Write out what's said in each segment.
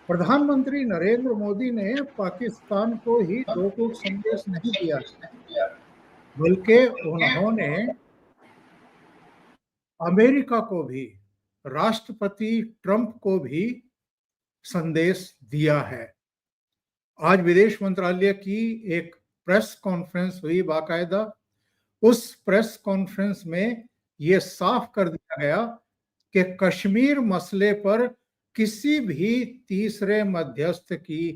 प्रधानमंत्री नरेंद्र मोदी ने पाकिस्तान को ही दो टूक संदेश नहीं दिया, बल्कि उन्होंने अमेरिका को भी, राष्ट्रपति ट्रंप को भी संदेश दिया है। आज विदेश मंत्रालय की एक प्रेस कॉन्फ्रेंस हुई बाकायदा। उस प्रेस कॉन्फ्रेंस में यह साफ कर दिया गया कि कश्मीर मसले पर किसी भी तीसरे मध्यस्थ की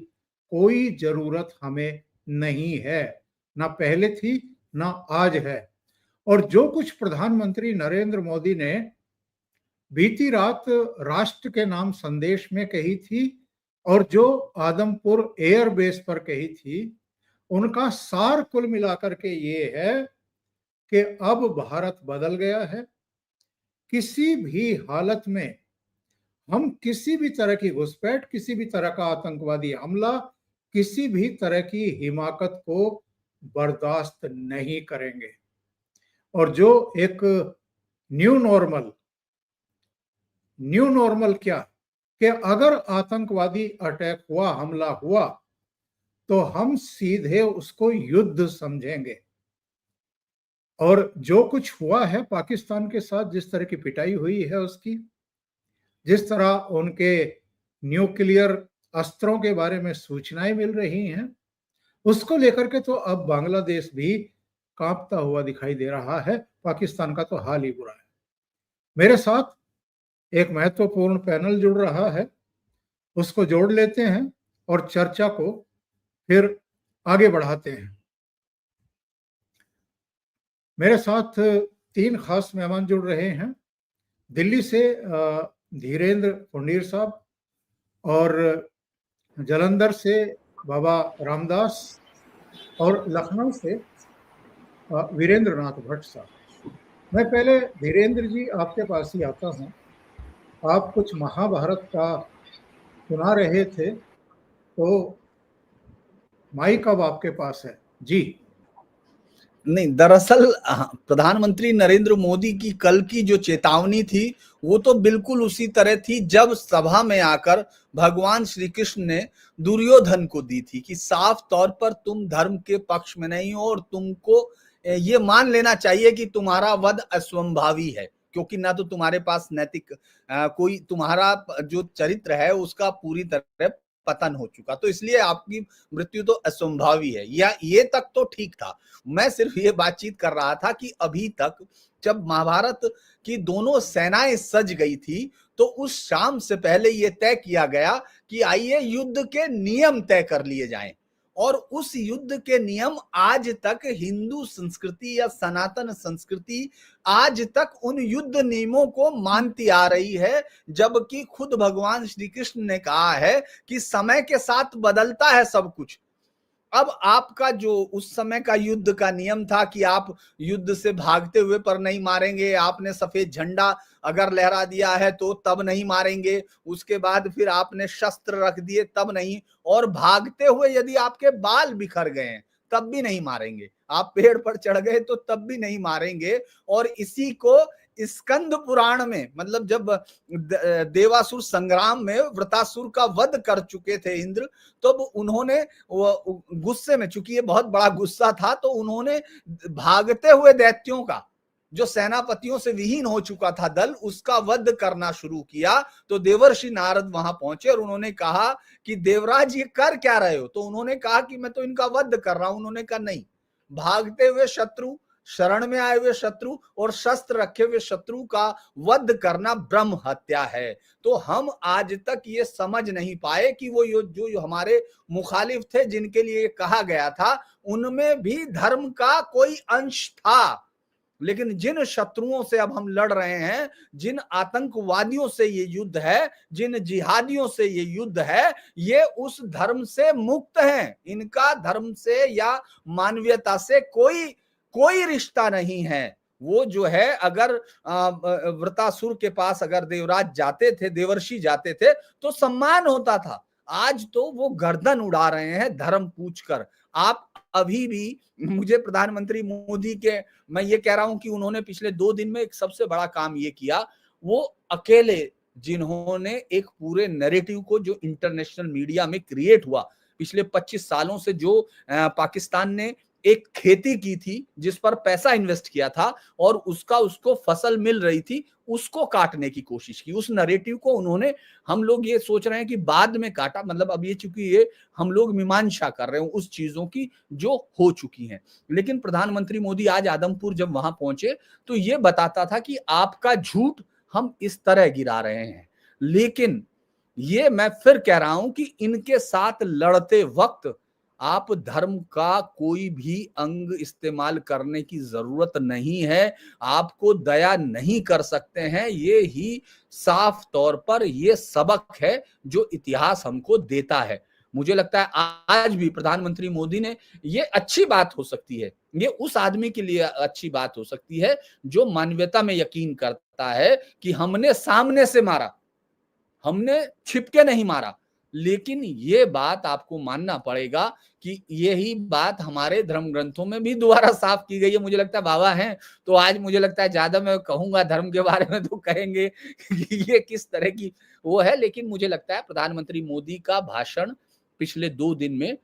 कोई जरूरत हमें नहीं है, ना पहले थी ना आज है। और जो कुछ प्रधानमंत्री नरेंद्र मोदी ने बीती रात राष्ट्र के नाम संदेश में कही थी और जो आदमपुर एयरबेस पर कही थी, उनका सार कुल मिलाकर के ये है कि अब भारत बदल गया है। किसी भी हालत में हम किसी भी तरह की घुसपैठ, किसी भी तरह का आतंकवादी हमला, किसी भी तरह की हिमाकत को बर्दाश्त नहीं करेंगे। और जो एक न्यू नॉर्मल क्या कि अगर आतंकवादी अटैक हुआ, हमला हुआ, तो हम सीधे उसको युद्ध समझेंगे। और जो कुछ हुआ है पाकिस्तान के साथ, जिस तरह की पिटाई हुई है उसकी, जिस तरह उनके न्यूक्लियर अस्त्रों के बारे में सूचनाएं मिल रही हैं, उसको लेकर के तो अब बांग्लादेश भी कांपता हुआ दिखाई दे रहा है। पाकिस्तान का तो हाल ही बुरा है। मेरे साथ एक महत्वपूर्ण पैनल जुड़ रहा है, उसको जोड़ लेते हैं और चर्चा को फिर आगे बढ़ाते हैं। मेरे साथ तीन खास मेहमान जुड़ रहे हैं। दिल्ली से धीरेन्द्र पुंडीर साहब, और जालंधर से बाबा रामदास, और लखनऊ से वीरेंद्र नाथ भट्ट साहब। मैं पहले धीरेन्द्र जी आपके पास ही आता हूँ। आप कुछ महाभारत का सुना रहे थे, तो माइक अब आपके पास है जी। नहीं, दरअसल प्रधानमंत्री नरेंद्र मोदी की कल की जो चेतावनी थी वो तो बिल्कुल उसी तरह थी जब सभा में आकर भगवान श्री कृष्ण ने दुर्योधन को दी थी कि साफ तौर पर तुम धर्म के पक्ष में नहीं हो और तुमको ये मान लेना चाहिए कि तुम्हारा वध असंभावी है, क्योंकि ना तो तुम्हारे पास नैतिक कोई, तुम्हारा जो चरित्र है उसका पूरी तरह पतन हो चुका, तो इसलिए आपकी मृत्यु तो असंभावी है। या ये तक तो ठीक था। मैं सिर्फ ये बातचीत कर रहा था कि अभी तक जब महाभारत की दोनों सेनाएं सज गई थी, तो उस शाम से पहले ये तय किया गया कि आइए युद्ध के नियम तय कर लिए जाएं। और उस युद्ध के नियम आज तक हिंदू संस्कृति या सनातन संस्कृति आज तक उन युद्ध नियमों को मानती आ रही है, जबकि खुद भगवान श्री कृष्ण ने कहा है कि समय के साथ बदलता है सब कुछ। अब आपका जो उस समय का युद्ध का नियम था कि आप युद्ध से भागते हुए पर नहीं मारेंगे, आपने सफेद झंडा अगर लहरा दिया है तो तब नहीं मारेंगे, उसके बाद फिर आपने शस्त्र रख दिए तब नहीं, और भागते हुए यदि आपके बाल बिखर गए हैं तब भी नहीं मारेंगे, आप पेड़ पर चढ़ गए तो तब भी नहीं मारेंगे। और इसी को स्कंद पुराण में, मतलब जब देवासुर संग्राम में वृतासुर का वध कर चुके थे इंद्र, तो उन्होंने गुस्से में, चूंकि ये बहुत बड़ा गुस्सा था, तो उन्होंने भागते हुए दैत्यों का, जो सेनापतियों से विहीन हो चुका था दल, उसका वध करना शुरू किया। तो देवर्षि नारद वहां पहुंचे और उन्होंने कहा कि देवराज ये कर क्या रहे हो? तो उन्होंने कहा कि मैं तो इनका वध कर रहा हूं। उन्होंने कहा नहीं, भागते हुए शत्रु, शरण में आए हुए शत्रु और शस्त्र रखे हुए शत्रु का वध करना ब्रह्म हत्या है। तो हम आज तक ये समझ नहीं पाए कि वो जो हमारे मुखालिफ थे, जिनके लिए कहा गया था, उनमें भी धर्म का कोई अंश था। लेकिन जिन शत्रुओं से अब हम लड़ रहे हैं, जिन आतंकवादियों से ये युद्ध है, जिन जिहादियों से ये युद्ध है, ये उस धर्म से मुक्त हैं। इनका धर्म से या मानवीयता से कोई रिश्ता नहीं है। वो जो है, अगर वृतासुर के पास अगर देवराज जाते थे, देवर्षि जाते थे, तो सम्मान होता था। आज तो वो गर्दन उड़ा रहे हैं धर्म पूछकर। आप अभी भी, मुझे प्रधानमंत्री मोदी के, मैं ये कह रहा हूं कि उन्होंने पिछले 2 दिन में एक सबसे बड़ा काम ये किया, वो अकेले जिन्होंने एक पूरे नैरेटिव को जो इंटरनेशनल मीडिया में क्रिएट हुआ पिछले 25 सालों से, जो पाकिस्तान ने एक खेती की थी जिस पर पैसा इन्वेस्ट किया था और उसका उसको फसल मिल रही थी, उसको काटने की कोशिश की। उस नैरेटिव को उन्होंने, हम लोग ये सोच रहे हैं कि बाद में काटा, मतलब अब ये चूंकि ये हम लोग मीमांसा कर रहे हैं उस चीजों की जो हो चुकी हैं। लेकिन प्रधानमंत्री मोदी आज आदमपुर जब वहां पहुंचे तो ये बताता था कि आपका झूठ हम इस तरह गिरा रहे हैं। लेकिन ये मैं फिर कह रहा हूं कि इनके साथ लड़ते वक्त आप धर्म का कोई भी अंग इस्तेमाल करने की जरूरत नहीं है। आपको दया नहीं कर सकते हैं, ये ही साफ तौर पर ये सबक है जो इतिहास हमको देता है। मुझे लगता है आज भी प्रधानमंत्री मोदी ने, ये अच्छी बात हो सकती है, ये उस आदमी के लिए अच्छी बात हो सकती है जो मानवता में यकीन करता है कि हमने सामने से मारा, हमने छिपके नहीं मारा। लेकिन ये बात आपको मानना पड़ेगा कि यही बात हमारे धर्म ग्रंथों में भी दोबारा साफ की गई है। मुझे लगता है बाबा हैं तो आज मुझे लगता है ज्यादा मैं कहूंगा धर्म के बारे में तो कहेंगे कि ये किस तरह की वो है। लेकिन मुझे लगता है प्रधानमंत्री मोदी का भाषण पिछले 2 दिन में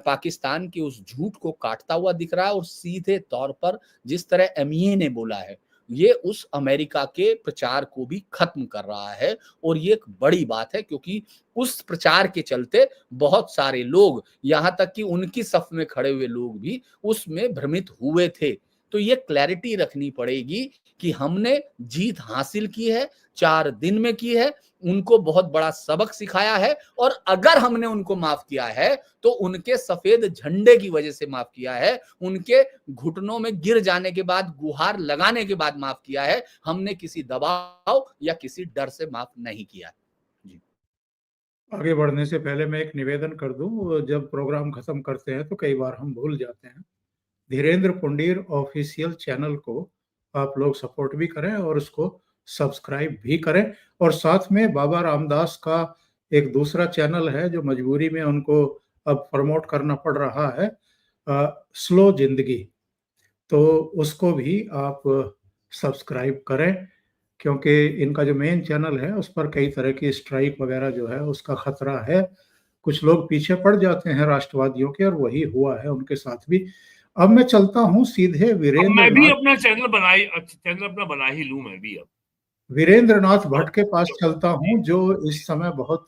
पाकिस्तान के उस झूठ को काटता हुआ दिख रहा है, और सीधे तौर पर जिस तरह एमईए ने बोला है, ये उस अमेरिका के प्रचार को भी खत्म कर रहा है। और ये एक बड़ी बात है क्योंकि उस प्रचार के चलते बहुत सारे लोग, यहां तक कि उनकी सफ में खड़े हुए लोग भी उसमें भ्रमित हुए थे। तो ये क्लैरिटी रखनी पड़ेगी कि हमने जीत हासिल की है, 4 दिन में की है, उनको बहुत बड़ा सबक सिखाया है। और अगर हमने उनको माफ किया है तो उनके सफेद झंडे की वजह से माफ किया है, उनके घुटनों में गिर जाने के बाद, गुहार लगाने के बाद माफ किया है। हमने किसी दबाव या किसी डर से माफ नहीं किया है। जी। आगे बढ़ने से पहले मैं एक निवेदन कर दूं, जब प्रोग्राम खत्म करते हैं तो कई बार हम भूल जाते हैं। धीरेन्द्र पुंडीर ऑफिशियल चैनल को आप लोग सपोर्ट भी करें और उसको सब्सक्राइब भी करें। और साथ में बाबा रामदास का एक दूसरा चैनल है जो मजबूरी में उनको अब प्रमोट करना पड़ रहा है, स्लो जिंदगी, तो उसको भी आप सब्सक्राइब करें, क्योंकि इनका जो मेन चैनल है उस पर कई तरह की स्ट्राइक वगैरह जो है उसका खतरा है। कुछ लोग पीछे पड़ जाते हैं राष्ट्रवादियों के, और वही हुआ है उनके साथ भी। अब मैं चलता हूँ सीधे अब मैं भी वीरेंद्र अपना चैनल अपना बना ही लूं मैं भी अब। वीरेंद्र नाथ भट्ट के पास चलता हूँ, जो इस समय बहुत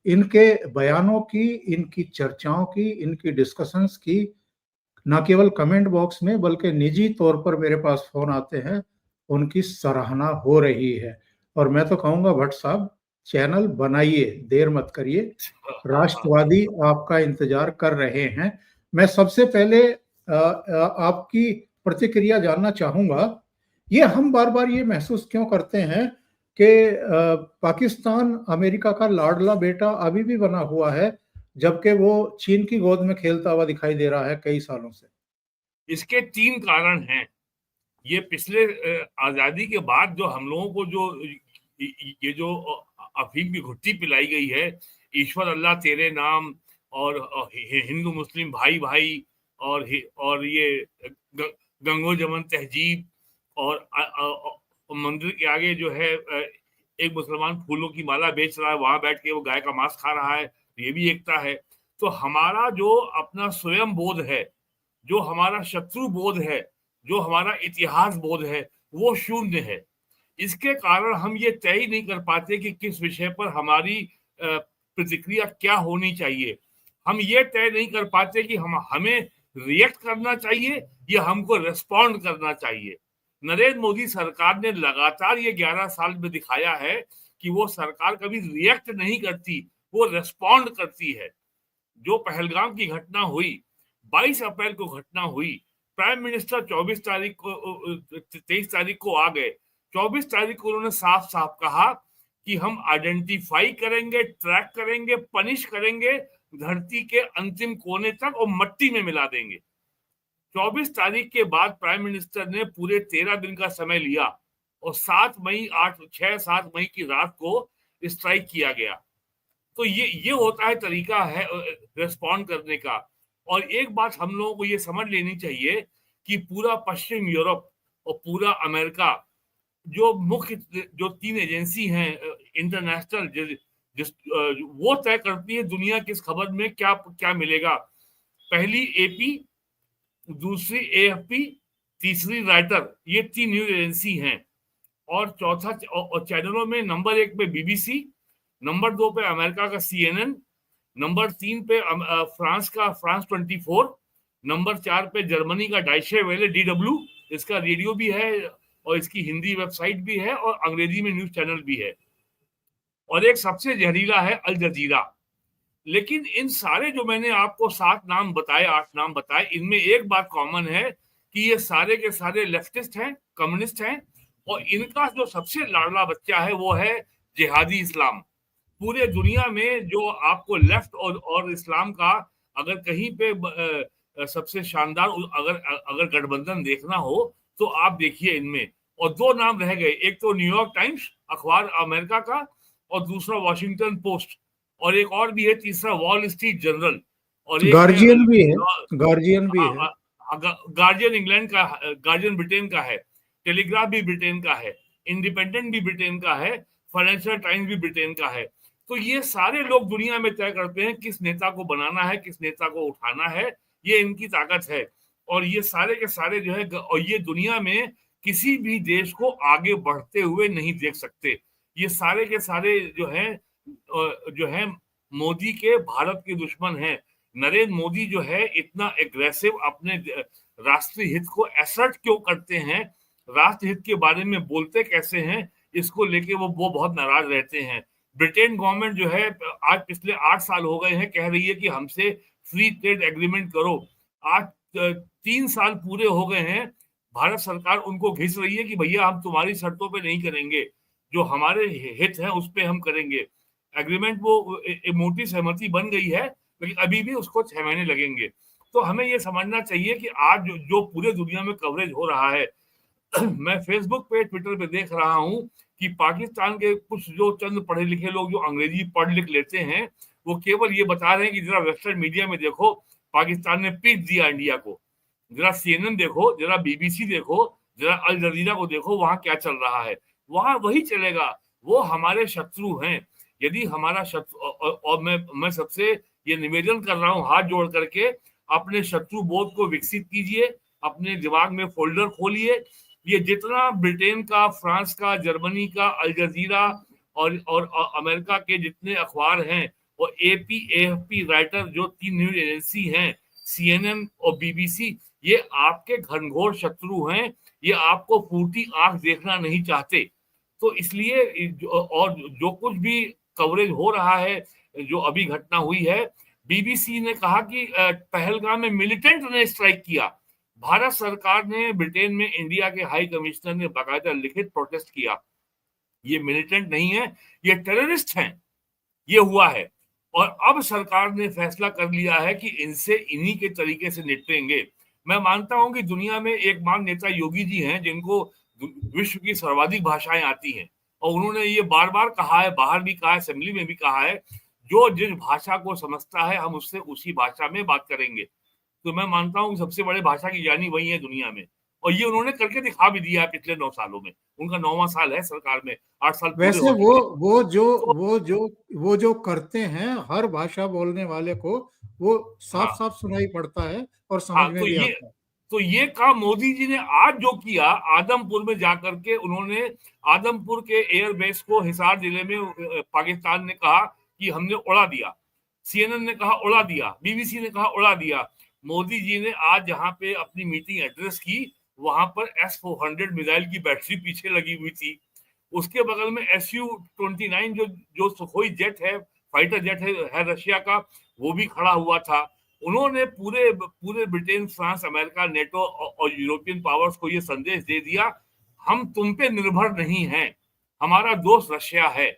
इनके बयानों की, इनकी चर्चाओं की, इनकी डिस्कशंस की न केवल कमेंट बॉक्स में बल्कि निजी तौर पर मेरे पास फोन आते हैं, उनकी सराहना हो रही है। और मैं तो कहूंगा भट्ट साहब चैनल बनाइए, देर मत करिए, राष्ट्रवादी आपका इंतजार कर रहे हैं। मैं सबसे पहले आपकी प्रतिक्रिया जानना चाहूंगा। ये हम बार बार ये महसूस क्यों करते हैं कि पाकिस्तान अमेरिका का लाडला बेटा अभी भी बना हुआ है, जबकि वो चीन की गोद में खेलता हुआ दिखाई दे रहा है कई सालों से? इसके 3 कारण हैं। ये पिछले आजादी के बाद जो हम लोगों को जो ये जो अफीम की घुट्टी पिलाई गई है, ईश्वर अल्लाह तेरे नाम, और हिंदू मुस्लिम भाई भाई, और ये गंगो जमन तहजीब, और मंदिर के आगे जो है एक मुसलमान फूलों की माला बेच रहा है, वहां बैठ के वो गाय का मांस खा रहा है, ये भी एकता है। तो हमारा जो अपना स्वयं बोध है, जो हमारा शत्रु बोध है, जो हमारा इतिहास बोध है, वो शून्य है। इसके कारण हम ये तय ही नहीं कर पाते कि किस विषय पर हमारी प्रतिक्रिया क्या होनी चाहिए। हम ये तय नहीं कर पाते कि हमें रिएक्ट करना चाहिए या हमको रेस्पॉन्ड करना चाहिए। नरेंद्र मोदी सरकार ने लगातार ये 11 साल में दिखाया है कि वो सरकार कभी रिएक्ट नहीं करती, वो रेस्पॉन्ड करती है। जो पहलगाम की घटना हुई, 22 अप्रैल को घटना हुई, प्राइम मिनिस्टर 23 तारीख को आ गए। 24 तारीख को उन्होंने साफ साफ कहा कि हम आइडेंटिफाई करेंगे, ट्रैक करेंगे, पनिश करेंगे धरती के अंतिम कोने तक और मट्टी में मिला देंगे। 24 तारीख के बाद प्राइम मिनिस्टर ने पूरे 13 दिन का समय लिया और 7 मई 6-7 मई की रात को स्ट्राइक किया गया। तो ये होता है तरीका है रिस्पॉन्ड करने का। और एक बात हम लोगों को ये समझ लेनी चाहिए कि पूरा पश्चिम यूरोप और पूरा अमेरिका जो मुख्य जो 3 एजेंसी हैं इंटरनेशनल, वो तय करती है दुनिया किस खबर में क्या क्या मिलेगा। पहली एपी, दूसरी एएफपी, तीसरी राइटर, ये 3 न्यूज एजेंसी हैं। और चौथा चैनलों में नंबर 1 पे बीबीसी, नंबर 2 पे अमेरिका का CNN, नंबर 3 पे फ्रांस का फ्रांस 24, नंबर 4 पे जर्मनी का डाइशे वेले DW, इसका रेडियो भी है और इसकी हिंदी वेबसाइट भी है और अंग्रेजी में न्यूज चैनल भी है। और एक सबसे जहरीला है अल जजीरा। लेकिन इन सारे जो मैंने आपको 7 नाम बताए, 8 नाम बताए, इनमें एक बात कॉमन है कि ये सारे के सारे लेफ्टिस्ट हैं, कम्युनिस्ट हैं, और इनका जो सबसे लाडला बच्चा है वो है जिहादी इस्लाम। पूरे दुनिया में जो आपको लेफ्ट और इस्लाम का अगर कहीं पे सबसे शानदार अगर गठबंधन देखना हो तो आप देखिए इनमें। और 2 नाम रह गए, एक तो न्यूयॉर्क टाइम्स अखबार अमेरिका का, और दूसरा वॉशिंगटन पोस्ट, और एक और भी है तीसरा वॉल स्ट्रीट जर्नल, और एक गार्जियन भी है, गार्जियन भी है, गार्जियन इंग्लैंड का, गार्जियन ब्रिटेन का है, टेलीग्राफ भी ब्रिटेन का है, इंडिपेंडेंट भी ब्रिटेन का है, फाइनेंशियल टाइम्स भी ब्रिटेन का है। तो ये सारे लोग दुनिया में तय करते हैं किस नेता को बनाना है, किस नेता को उठाना है, ये इनकी ताकत है। और ये सारे के सारे जो है, और ये दुनिया में किसी भी देश को आगे बढ़ते हुए नहीं देख सकते। ये सारे के सारे जो है मोदी के भारत के दुश्मन हैं। नरेंद्र मोदी जो है इतना एग्रेसिव अपने राष्ट्रीय हित को असर्ट क्यों करते हैं, राष्ट्र हित के बारे में बोलते कैसे हैं, इसको लेके वो बहुत नाराज रहते हैं। ब्रिटेन गवर्नमेंट जो है आज पिछले 8 साल हो गए हैं कह रही है कि हमसे फ्री ट्रेड एग्रीमेंट करो। आज 3 साल पूरे हो गए हैं, भारत सरकार उनको घिस रही है कि भैया हम तुम्हारी शर्तों पे नहीं करेंगे, जो हमारे हित हैं उस पे हम करेंगे। एग्रीमेंट वो मोटी सहमति बन गई है, लेकिन अभी भी उसको 6 महीने लगेंगे। तो हमें ये समझना चाहिए कि आज जो पूरे दुनिया में कवरेज हो रहा है मैं फेसबुक पे, ट्विटर पे देख रहा हूँ कि पाकिस्तान के कुछ जो चंद पढ़े लिखे लोग जो अंग्रेजी पढ़ लिख लेते हैं, वो केवल ये बता रहे हैं कि जरा वेस्टर्न मीडिया में देखो पाकिस्तान ने पीट दिया इंडिया को, जरा CNN देखो, जरा BBC देखो, जरा अल जजीरा को देखो, वहां क्या चल रहा है, वहां वही चलेगा। वो हमारे शत्रु हैं। यदि हमारा शत्रु, और मैं सबसे ये निवेदन कर रहा हूँ हाथ जोड़ करके, अपने शत्रु बोध को विकसित कीजिए, अपने दिमाग में फोल्डर खोलिए। ये जितना ब्रिटेन का, फ्रांस का, जर्मनी का, अल जजीरा और अमेरिका के जितने अखबार हैं, और AP, AFP, राइटर, जो 3 न्यूज एजेंसी हैं, CNN और BBC, ये आपके घनघोर शत्रु हैं। ये आपको फूटी आंख देखना नहीं चाहते। तो इसलिए और जो कुछ भी कवरेज हो रहा है, जो अभी घटना हुई है, BBC ने कहा कि पहलगाम में मिलिटेंट ने स्ट्राइक किया। भारत सरकार ने ब्रिटेन में इंडिया के हाई कमिश्नर ने बाकायदा लिखित प्रोटेस्ट किया। ये मिलिटेंट नहीं है, ये टेररिस्ट हैं, ये हुआ है। और अब सरकार ने फैसला कर लिया है कि इनसे इन्हीं के तरीके से निपटेंगे। मैं मानता हूं कि दुनिया में एक महान नेता योगी जी हैं जिनको विश्व की सर्वाधिक भाषाएं आती हैं, और उन्होंने ये बार बार कहा है, बाहर भी कहा है, असेंबली में भी कहा है, जो जिस भाषा को समझता है हम उससे उसी भाषा में बात करेंगे। तो मैं मानता हूं कि सबसे बड़े भाषा की ज्ञानी वही है दुनिया में, और ये उन्होंने करके दिखा भी दिया है पिछले 9 सालों में। उनका 9वां साल है सरकार में, 8 साल पूरे वैसे हो चुके। वो जो करते हैं, हर भाषा बोलने वाले को वो साफ हाँ साफ सुनाई पड़ता है और समझ में भी आता है। तो ये काम मोदी जी ने आज जो किया, आदमपुर में जाकर के उन्होंने आदमपुर के एयरबेस को हिसार जिले में पाकिस्तान ने कहा कि हमने उड़ा दिया, CNN ने कहा उड़ा दिया, BBC ने कहा उड़ा दिया। मोदी जी ने आज जहां पे अपनी मीटिंग एड्रेस की, वहां पर S-400 मिसाइल की बैटरी पीछे लगी हुई थी। उसके बगल में Su-29 जो सुखोई जेट है, फाइटर जेट है रशिया का, वो भी खड़ा हुआ था। उन्होंने पूरे ब्रिटेन, फ्रांस, अमेरिका, नेटो और यूरोपियन पावर्स को ये संदेश दे दिया, हम तुम पे निर्भर नहीं हैं, हमारा दोस्त रशिया है,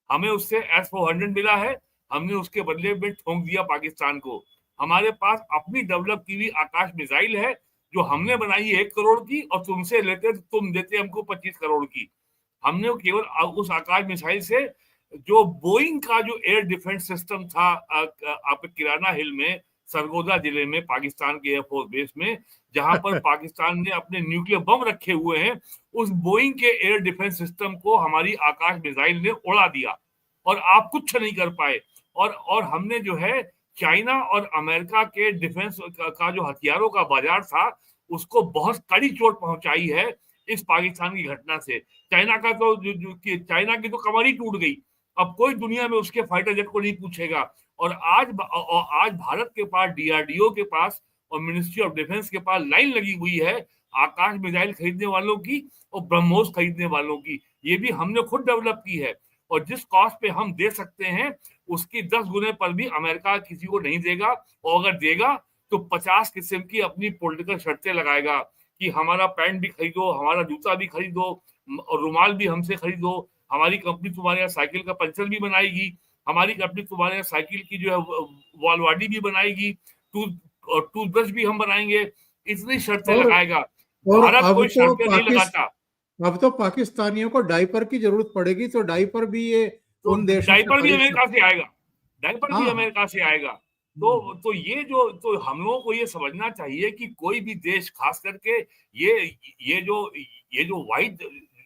हमें उससे S-400 मिला है, हमने उसके बदले में ठोक दिया पाकिस्तान को। हमारे पास अपनी डेवलप की हुई आकाश मिसाइल है जो हमने बनाई 1 करोड़ की, और तुमसे लेते तो तुम देते हमको 25 करोड़ की। हमने केवल उस आकाश मिसाइल से जो बोइंग का जो एयर डिफेंस सिस्टम था आप किराना हिल में, सरगोदा जिले में पाकिस्तान के एयरफोर्स बेस में, जहां पर पाकिस्तान ने अपने न्यूक्लियर बम रखे हुए हैं। उस बोइंग के एयर डिफेंस सिस्टम को हमारी आकाश मिसाइल ने उड़ा दिया और आप कुछ नहीं कर पाए। और हमने जो है चाइना और अमेरिका के डिफेंस का जो हथियारों का बाजार था, उसको बहुत कड़ी चोट पहुंचाई है इस पाकिस्तान की घटना से। चाइना का तो चाइना की तो कमर ही टूट गई। अब कोई दुनिया में उसके फाइटर जेट को नहीं पूछेगा। और आज भारत के पास, डीआरडीओ के पास और मिनिस्ट्री ऑफ डिफेंस के पास लाइन लगी हुई है आकाश मिसाइल खरीदने वालों की और ब्रह्मोस खरीदने वालों की। ये भी हमने खुद डेवलप की है और जिस कॉस्ट पे हम दे सकते हैं उसकी 10 गुने पर भी अमेरिका किसी को नहीं देगा। और अगर देगा तो 50 किस्म की अपनी पॉलिटिकल शर्तें लगाएगा कि हमारा पैंट भी खरीदो, हमारा जूता भी खरीदो और रुमाल भी हमसे खरीदो, हमारी कंपनी तुम्हारे यहाँ साइकिल का पंचर भी बनाएगी, हमारी कंपनी तुम्हारे यहाँ साइकिल की जो है वॉलवाडी भी बनाएगी, टूथब्रश भी हम बनाएंगे। इतनी शर्तें लगाएगा। भारत कोई शर्तें नहीं लगाता। अब तो पाकिस्तानियों को डायपर की जरूरत पड़ेगी, तो डायपर भी ये उन देशों डायपर भी अमेरिका से आएगा, डायपर भी अमेरिका से आएगा। तो ये जो, तो हम लोगों को ये समझना चाहिए कि कोई भी देश, खास करके ये जो वाइट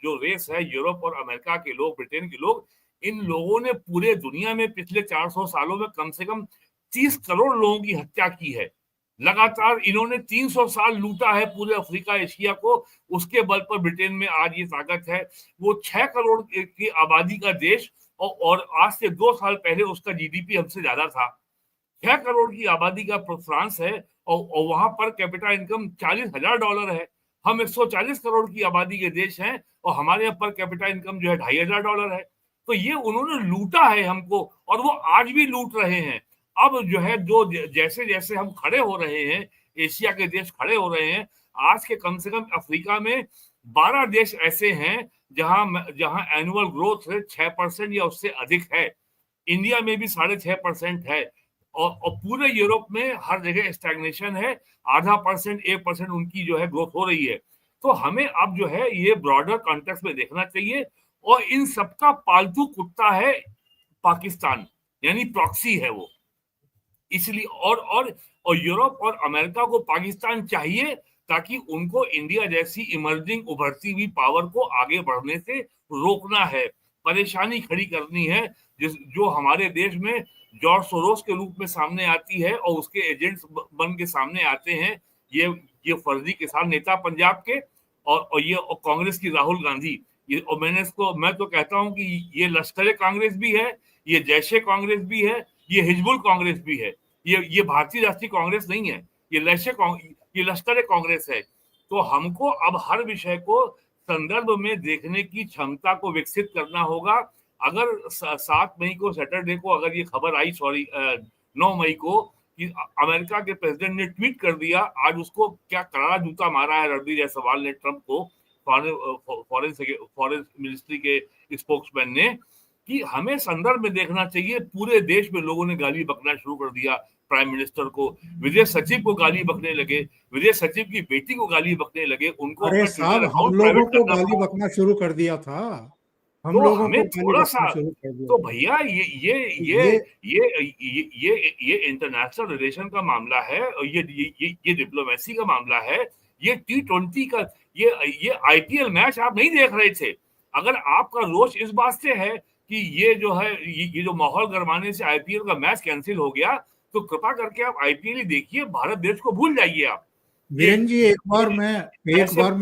जो रेस है, यूरोप और अमेरिका के लोग, ब्रिटेन के लोग, इन लोगों ने पूरे दुनिया में पिछले 400 सालों में कम से कम 30 करोड़ लोगों की हत्या की है। लगातार इन्होंने 300 साल लूटा है पूरे अफ्रीका, एशिया को। उसके बल पर ब्रिटेन में आज ये ताकत है। वो 6 करोड़ की आबादी का देश और आज से 2 साल पहले उसका जीडीपी हमसे ज्यादा था। 6 करोड़ की आबादी का फ्रांस है और वहां पर कैपिटा इनकम $40,000 है। हम 140 करोड़ की आबादी के देश हैं और हमारे यहाँ पर कैपिटा इनकम जो है $2,500 है। तो ये उन्होंने लूटा है हमको और वो आज भी लूट रहे हैं। अब जो है, जो जैसे जैसे हम खड़े हो रहे हैं, एशिया के देश खड़े हो रहे हैं, आज के कम से कम अफ्रीका में 12 देश ऐसे हैं जहां एनुअल ग्रोथ रेट 6% या उससे अधिक है। इंडिया में भी 6.5% है और पूरे यूरोप में हर जगह स्टैग्नेशन है। 0.5%, 1% उनकी जो है ग्रोथ हो रही है। तो हमें अब जो है ये ब्रॉडर कॉन्टेक्स्ट में देखना चाहिए। और इन सबका पालतू कुत्ता है पाकिस्तान, यानी प्रॉक्सी है वो। इसलिए और यूरोप और अमेरिका को पाकिस्तान चाहिए ताकि उनको इंडिया जैसी इमर्जिंग, उभरती हुई पावर को आगे बढ़ने से रोकना है, परेशानी खड़ी करनी है, जो हमारे देश में जॉर्ज सोरोस के रूप में सामने आती है और उसके एजेंट्स बन के सामने आते हैं ये फर्जी किसान नेता पंजाब के और ये कांग्रेस की राहुल गांधी। और मैं तो कहता हूं कि ये लश्कर कांग्रेस भी है, ये जैशे कांग्रेस भी है, ये हिजबुल कांग्रेस भी है। ये भारतीय राष्ट्रीय कांग्रेस नहीं है, ये लश्कर कांग्रेस है। तो हमको अब हर विषय को संदर्भ में देखने की क्षमता को विकसित करना होगा। अगर 7 मई को, सैटरडे को, अगर ये खबर आई, 9 मई को, कि अमेरिका के प्रेसिडेंट ने ट्वीट कर दिया, आज उसको क्या करारा जूता मारा है रणधीर जायसवाल ने, ट्रंप को, फॉरेन मिनिस्ट्री के स्पोक्समैन ने, कि हमें संदर्भ में देखना चाहिए। पूरे देश में लोगों ने गाली बकना शुरू कर दिया प्राइम मिनिस्टर को, विदेश सचिव को गाली बकने लगे, विदेश सचिव की बेटी को गाली बकने लगे, उनको अरे साहब, हम लोगों को गाली बकना शुरू कर दिया था, हम तो लोगों हमें को थोड़ा सा, तो था। भैया ये इंटरनेशनल रिलेशन का मामला है और ये डिप्लोमेसी का मामला है। ये T20 का ये IPL मैच आप नहीं देख रहे थे। अगर आपका रोष इस बात से है कि ये जो है, ये जो माहौल गरमाने से IPL का मैच कैंसिल हो गया, तो कृपा करके आप IPL ही देखिए, भारत देश को भूल जाइए आप। धीरेन जी, एक बार मैं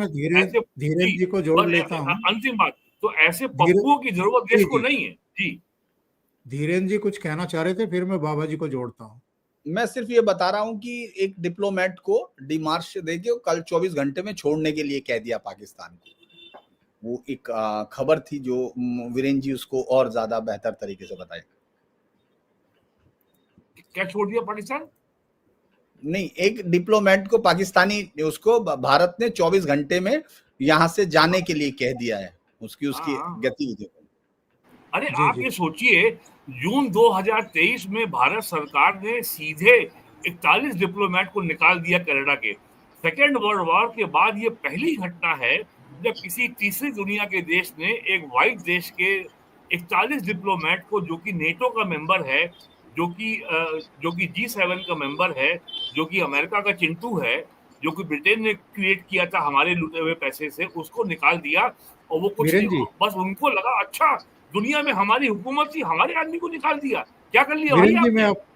धीरेन जी को जोड़ लेता हूँ। अंतिम बात, तो ऐसे पप्पुओं की जरूरत देश को नहीं है। जी, धीरेन जी कुछ कहना चाह रहे थे, फिर मैं बाबा जी को जोड़ता हूँ। मैं सिर्फ ये बता रहा हूं कि एक डिप्लोमेट को डिमार्श देके कल 24 घंटे में छोड़ने के लिए कह दिया पाकिस्तान को। वो एक खबर थी जो वीरेन जी उसको और ज्यादा बेहतर तरीके से बताएगा। क्या छोड़ दिया पाकिस्तान? नहीं, एक डिप्लोमेट को पाकिस्तानी, उसको भारत ने 24 घंटे में यहां से जाने के लिए कह दिया है, उसकी गतिविधि। अरे आप ये सोचिए, जून 2023 में भारत सरकार ने सीधे 41 डिप्लोमेट को निकाल दिया कनाडा के। सेकेंड वर्ल्ड वॉर के बाद ये पहली घटना है जब किसी तीसरी दुनिया के देश ने एक व्हाइट देश के 41 डिप्लोमेट को, जो कि नेटो का मेंबर है, जो कि G7 का मेंबर है, जो कि अमेरिका का चिंटू है, जो कि ब्रिटेन ने क्रिएट किया था हमारे लूटे हुए पैसे से, उसको निकाल दिया। और वो कुछ वीरेन जी, बस उनको लगा अच्छा दुनिया में हमारी हुकूमत थी, हमारे आदमी को निकाल दिया, क्या कर लिया भाई वीरेन जी, आपने?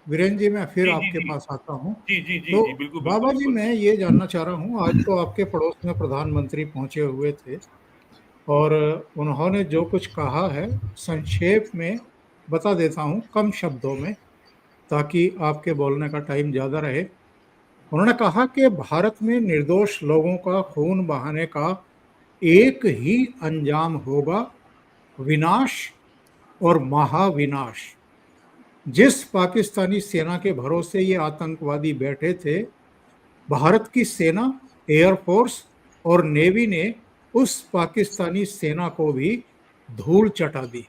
वीरेन जी, मैं फिर जी जी आपके जी पास आता हूँ। जी जी जी तो जी, बिल्कुल बिल्कुल बाबा जी, बिल्कुल। मैं ये जानना चाह रहा हूँ, आज तो आपके पड़ोस में प्रधानमंत्री पहुंचे हुए थे और उन्होंने जो कुछ कहा है संक्षेप में बता देता हूँ कम शब्दों में, ताकि आपके बोलने का टाइम ज़्यादा रहे। उन्होंने कहा कि भारत में निर्दोष लोगों का खून बहाने का एक ही अंजाम होगा, विनाश और महाविनाश। जिस पाकिस्तानी सेना के भरोसे ये आतंकवादी बैठे थे, भारत की सेना, एयरफोर्स और नेवी ने उस पाकिस्तानी सेना को भी धूल चटा दी।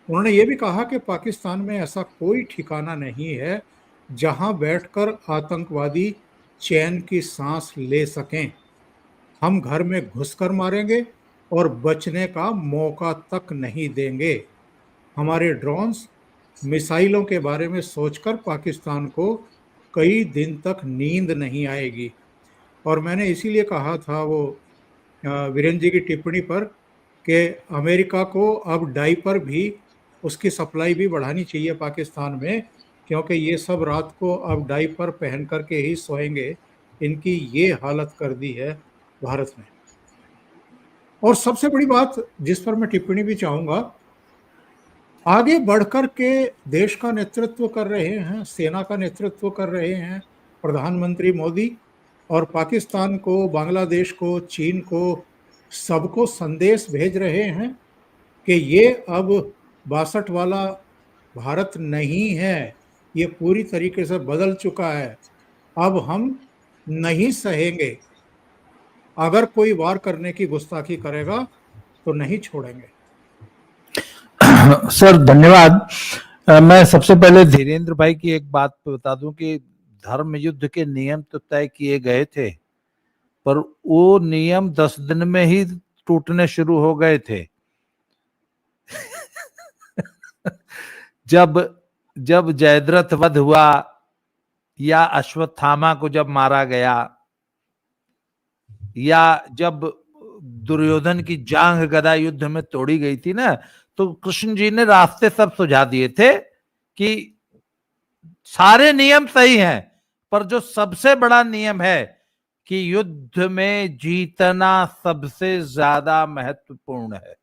उन्होंने ये भी कहा कि पाकिस्तान में ऐसा कोई ठिकाना नहीं है जहां बैठकर आतंकवादी चैन की सांस ले सकें। हम घर में घुसकर मारेंगे और बचने का मौका तक नहीं देंगे। हमारे ड्रोन्स, मिसाइलों के बारे में सोचकर पाकिस्तान को कई दिन तक नींद नहीं आएगी। और मैंने इसीलिए कहा था वो वीरेन जी की टिप्पणी पर कि अमेरिका को अब डायपर भी, उसकी सप्लाई भी बढ़ानी चाहिए पाकिस्तान में, क्योंकि ये सब रात को अब डायपर पहन करके ही सोएंगे। इनकी ये हालत कर दी है भारत ने। और सबसे बड़ी बात जिस पर मैं टिप्पणी भी चाहूंगा, आगे बढ़कर के देश का नेतृत्व कर रहे हैं, सेना का नेतृत्व कर रहे हैं प्रधानमंत्री मोदी, और पाकिस्तान को, बांग्लादेश को, चीन को, सबको संदेश भेज रहे हैं कि ये अब 62 वाला भारत नहीं है, ये पूरी तरीके से बदल चुका है। अब हम नहीं सहेंगे, अगर कोई वार करने की गुस्ताखी करेगा तो नहीं छोड़ेंगे। सर धन्यवाद। मैं सबसे पहले धीरेन्द्र भाई की एक बात बता दूं कि धर्म युद्ध के नियम तो तय किए गए थे, पर वो नियम 10 दिन में ही टूटने शुरू हो गए थे। जब जयद्रथ वध हुआ या अश्वत्थामा को जब मारा गया, या जब दुर्योधन की जांघ गदा युद्ध में तोड़ी गई थी ना, तो कृष्ण जी ने रास्ते सब सुझा दिए थे कि सारे नियम सही हैं, पर जो सबसे बड़ा नियम है कि युद्ध में जीतना सबसे ज्यादा महत्वपूर्ण है।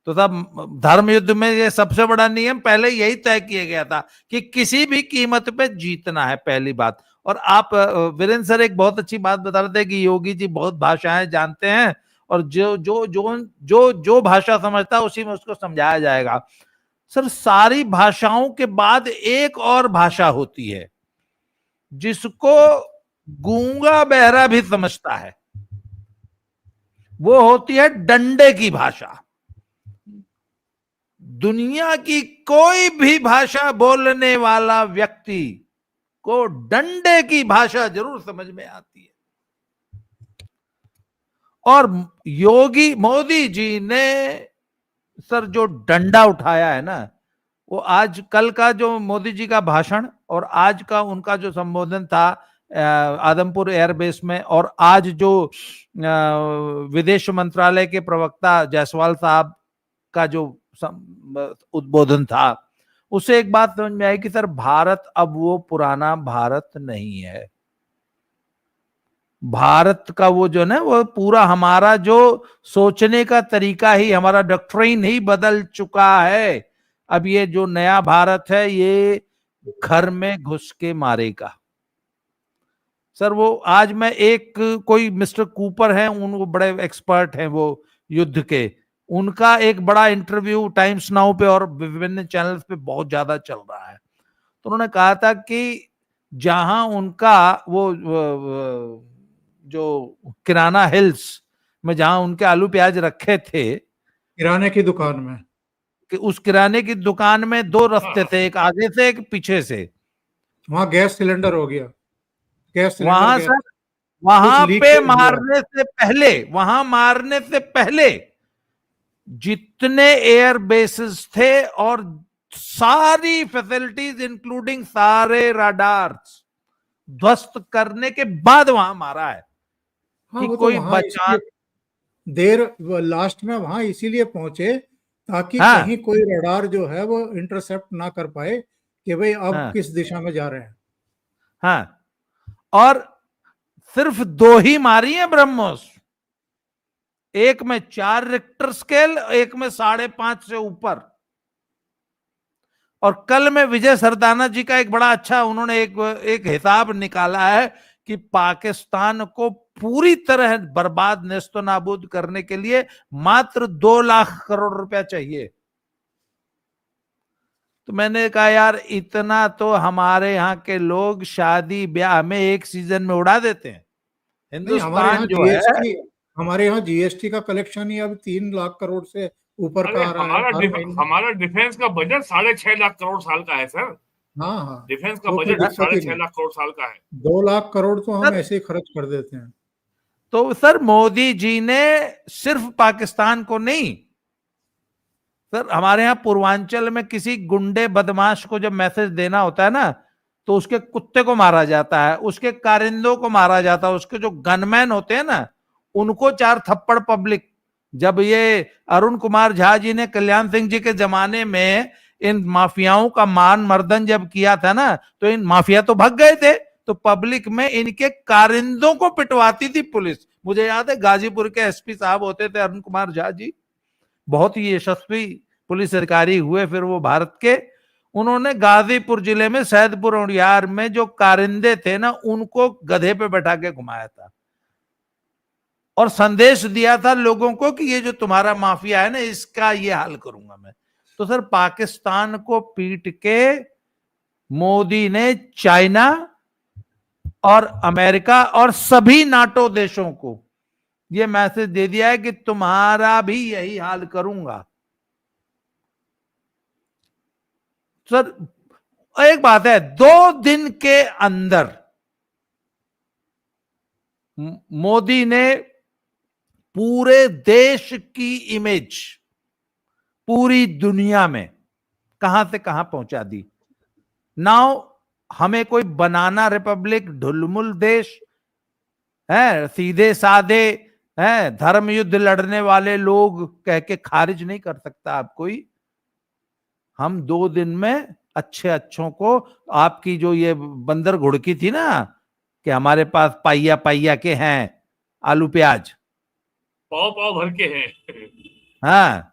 तो तब धर्म युद्ध में ये सबसे बड़ा नियम पहले यही तय किया गया था कि किसी भी कीमत पे जीतना है, पहली बात। और आप वीरेंद्र सर एक बहुत अच्छी बात बता रहे थे कि योगी जी बहुत भाषाएं जानते हैं, और जो जो जो जो जो भाषा समझता है उसी में उसको समझाया जाएगा। सर, सारी भाषाओं के बाद एक और भाषा होती है जिसको गूंगा बहरा भी समझता है, वो होती है डंडे की भाषा। दुनिया की कोई भी भाषा बोलने वाला व्यक्ति को डंडे की भाषा जरूर समझ में आती है। और योगी मोदी जी ने सर जो डंडा उठाया है ना, वो आज कल का जो मोदी जी का भाषण और आज का उनका जो संबोधन था आदमपुर एयरबेस में, और आज जो विदेश मंत्रालय के प्रवक्ता जायसवाल साहब का जो उद्बोधन था, उससे एक बात समझ में आई कि सर भारत अब वो पुराना भारत नहीं है। भारत का वो जो ना, वो पूरा हमारा जो सोचने का तरीका ही, हमारा डॉक्ट्रिन ही बदल चुका है। अब ये जो नया भारत है ये घर में घुस के मारेगा। सर वो आज मैं एक कोई मिस्टर कूपर हैं, उनको बड़े एक्सपर्ट हैं वो युद्ध के, उनका एक बड़ा इंटरव्यू टाइम्स नाउ पे और विभिन्न चैनल्स पे बहुत ज्यादा चल रहा है। तो उन्होंने कहा था कि जहां उनका वो जो किराना हिल्स में जहां उनके आलू प्याज रखे थे, किराने की दुकान में, कि उस किराने की दुकान में 2 रास्ते थे, एक आगे से एक पीछे से। वहां गैस सिलेंडर हो गया, गैस सिलेंडर वहां गैस, सर, कुछ वहां पे लीकेज हुआ। मारने से पहले जितने एयर बेसेस थे और सारी फैसिलिटीज इंक्लूडिंग सारे रडार्स ध्वस्त करने के बाद वहां मारा है हाँ, कि वो तो कोई वहां बचा। देर लास्ट में वहां इसीलिए पहुंचे ताकि हाँ, कहीं कोई रडार जो है वो इंटरसेप्ट ना कर पाए कि भाई अब हाँ, किस दिशा में जा रहे हैं। हाँ। और सिर्फ 2 ही मारी है ब्रह्मोस, एक में 4 रिक्टर स्केल, एक में 5.5 से ऊपर। और कल में विजय सरदाना जी का एक बड़ा अच्छा उन्होंने एक हिसाब निकाला है कि पाकिस्तान को पूरी तरह बर्बाद नेस्तो नाबूद करने के लिए मात्र 2 लाख करोड़ रुपया चाहिए। तो मैंने कहा यार इतना तो हमारे यहाँ के लोग शादी ब्याह में एक सीजन में उड़ा देते हैं। नहीं, हमारे यहाँ हिंदुस्तान जो है, हमारे यहाँ जीएसटी का कलेक्शन ही अब 3 लाख करोड़ से ऊपर का आ रहा है हर महीने। हमारा डिफेंस का बजट 6.5 लाख करोड़ साल का है सर। हाँ हाँ, डिफेंस का तो कोई बजट दिक्कत ही 6.5 नहीं। लाख करोड़ साल का है। 2 लाख करोड़ तो हम सर, ऐसे ही खर्च कर देते हैं। तो सर मोदी जी ने सिर्फ पाकिस्तान को नहीं, सर हमारे यहाँ पूर्वांचल में किसी गुंडे बदमाश को जब मैसेज देना होता है ना, तो उसके कुत्ते को मारा जाता है, उसके कारिंदों को मारा जाता है, उसके जो गनमैन होते हैं ना उनको 4 थप्पड़ पब्लिक। जब ये अरुण कुमार झा जी ने कल्याण सिंह जी के जमाने में इन माफियाओं का मान मर्दन जब किया था ना, तो इन माफिया तो भाग गए थे, तो पब्लिक में इनके कारिंदों को पिटवाती थी पुलिस। मुझे याद है गाजीपुर के एसपी साहब होते थे अरुण कुमार झा जी, बहुत ही यशस्वी पुलिस अधिकारी हुए फिर वो भारत के। उन्होंने गाजीपुर जिले में सैदपुर उड़ियार में जो कारिंदे थे ना उनको गधे पे बैठा के घुमाया था और संदेश दिया था लोगों को कि ये जो तुम्हारा माफिया है ना इसका ये हाल करूंगा मैं। तो सर पाकिस्तान को पीट के मोदी ने चाइना और अमेरिका और सभी नाटो देशों को ये मैसेज दे दिया है कि तुम्हारा भी यही हाल करूंगा। सर एक बात है, 2 दिन के अंदर मोदी ने पूरे देश की इमेज पूरी दुनिया में कहां से कहां पहुंचा दी। नाउ हमें कोई बनाना रिपब्लिक ढुलमुल देश है, सीधे साधे है, धर्म युद्ध लड़ने वाले लोग कह के खारिज नहीं कर सकता आप कोई। हम 2 दिन में अच्छे अच्छों को, आपकी जो ये बंदर घुड़की थी ना कि हमारे पास पाइया पाइया के हैं आलू प्याज, पाव पाव भर के हैं। हाँ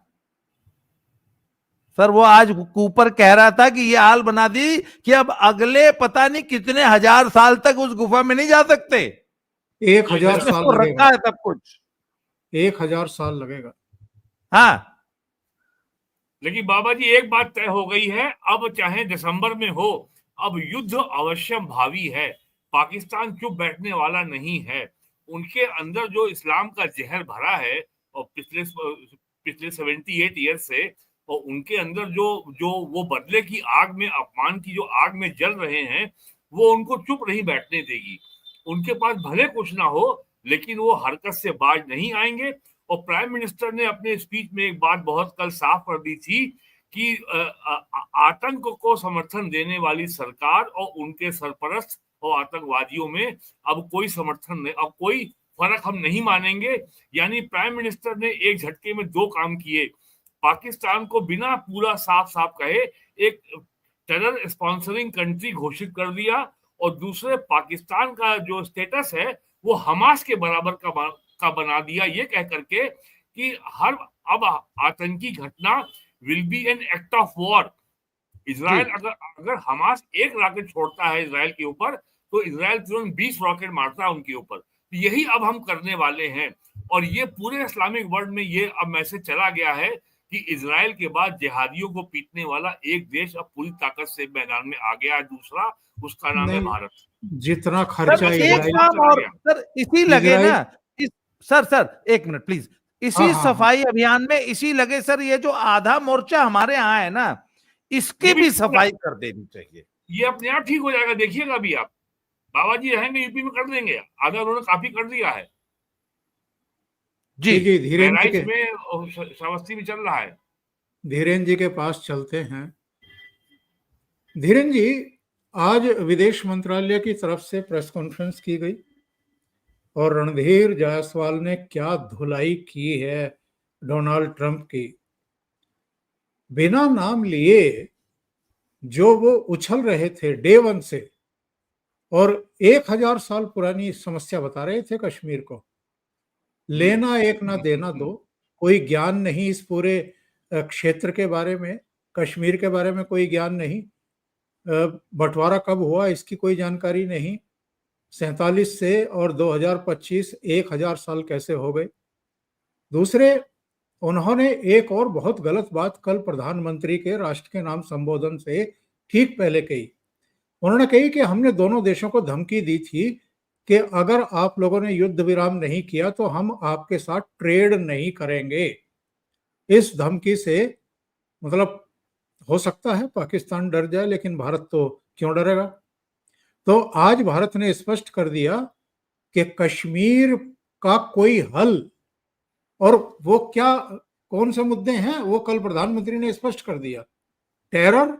सर वो आज कूपर कह रहा था कि ये हाल बना दी कि अब अगले पता नहीं कितने हजार साल तक उस गुफा में नहीं जा सकते। 1000 साल तो रखा लगेगा, है सब कुछ। 1000 साल लगेगा। हाँ लेकिन बाबा जी एक बात तय हो गई है, अब चाहे दिसंबर में हो, अब युद्ध अवश्यम भावी है। पाकिस्तान चुप बैठने वाला नहीं है। उनके अंदर जो इस्लाम का जहर भरा है और पिछले 78 ईयर से, और उनके अंदर जो जो वो बदले की आग में, अपमान की जो आग में जल रहे हैं, वो उनको चुप नहीं बैठने देगी। उनके पास भले कुछ ना हो लेकिन वो हरकत से बाज नहीं आएंगे। और प्राइम मिनिस्टर ने अपने स्पीच में एक बात बहुत कल साफ कर दी थी कि आतंक को समर्थन देने वाली सरकार और उनके सरपरस्त और आतंकवादियों में अब कोई समर्थन नहीं, अब कोई फर्क हम नहीं मानेंगे। यानी प्राइम मिनिस्टर ने एक झटके में 2 काम किए। पाकिस्तान को बिना पूरा साफ साफ कहे एक टेरर स्पॉन्सरिंग कंट्री घोषित कर दिया, और दूसरे पाकिस्तान का जो स्टेटस है वो हमास के बराबर का बना दिया, ये कह करके कि हर अब आतंकी घटना will be an act of war. Israel अगर हमास एक रॉकेट छोड़ता है इजराइल के ऊपर, तो इजराइल तुरंत 20 रॉकेट मारता है उनके ऊपर। तो यही अब हम करने वाले हैं। और ये पूरे इस्लामिक वर्ल्ड में ये अब मैसेज चला गया है कि इजराइल के बाद जिहादियों को पीटने वाला एक देश अब पूरी ताकत से मैदान में आ गया है, दूसरा उसका नाम है भारत। जितना खर्चा सर एक इजराइल, काम और सर इसी लगे ना सर 1 मिनट प्लीज, इसी हाँ, सफाई अभियान में इसी लगे सर, ये जो आधा मोर्चा हमारे यहाँ है ना इसकी भी सफाई कर देनी चाहिए। ये अपने आप ठीक हो जाएगा, देखिएगा अभी आप, बाबा जी रहेंगे यूपी में कर देंगे, आधा उन्होंने काफी कर दिया है जी। धीरेन्द्र में श्रावस्ती में चल रहा है। धीरेन्द्र जी के पास चलते हैं। धीरेन जी, आज विदेश मंत्रालय की तरफ से प्रेस कॉन्फ्रेंस की गई और रणधीर जायसवाल ने क्या धुलाई की है डोनाल्ड ट्रंप की। बिना नाम लिए जो वो उछल रहे थे डे वन से, और 1000 साल पुरानी समस्या बता रहे थे कश्मीर को। लेना एक ना देना दो, कोई ज्ञान नहीं इस पूरे क्षेत्र के बारे में, कश्मीर के बारे में कोई ज्ञान नहीं, बंटवारा कब हुआ इसकी कोई जानकारी नहीं, 47 से और 2025 1000 साल कैसे हो गए। दूसरे, उन्होंने एक और बहुत गलत बात कल प्रधानमंत्री के राष्ट्र के नाम संबोधन से ठीक पहले कही। उन्होंने कही कि हमने दोनों देशों को धमकी दी थी कि अगर आप लोगों ने युद्ध विराम नहीं किया तो हम आपके साथ ट्रेड नहीं करेंगे। इस धमकी से मतलब हो सकता है पाकिस्तान डर जाए, लेकिन भारत तो क्यों डरेगा। तो आज भारत ने स्पष्ट कर दिया कि कश्मीर का कोई हल, और वो क्या कौन से मुद्दे हैं वो कल प्रधानमंत्री ने स्पष्ट कर दिया, टेरर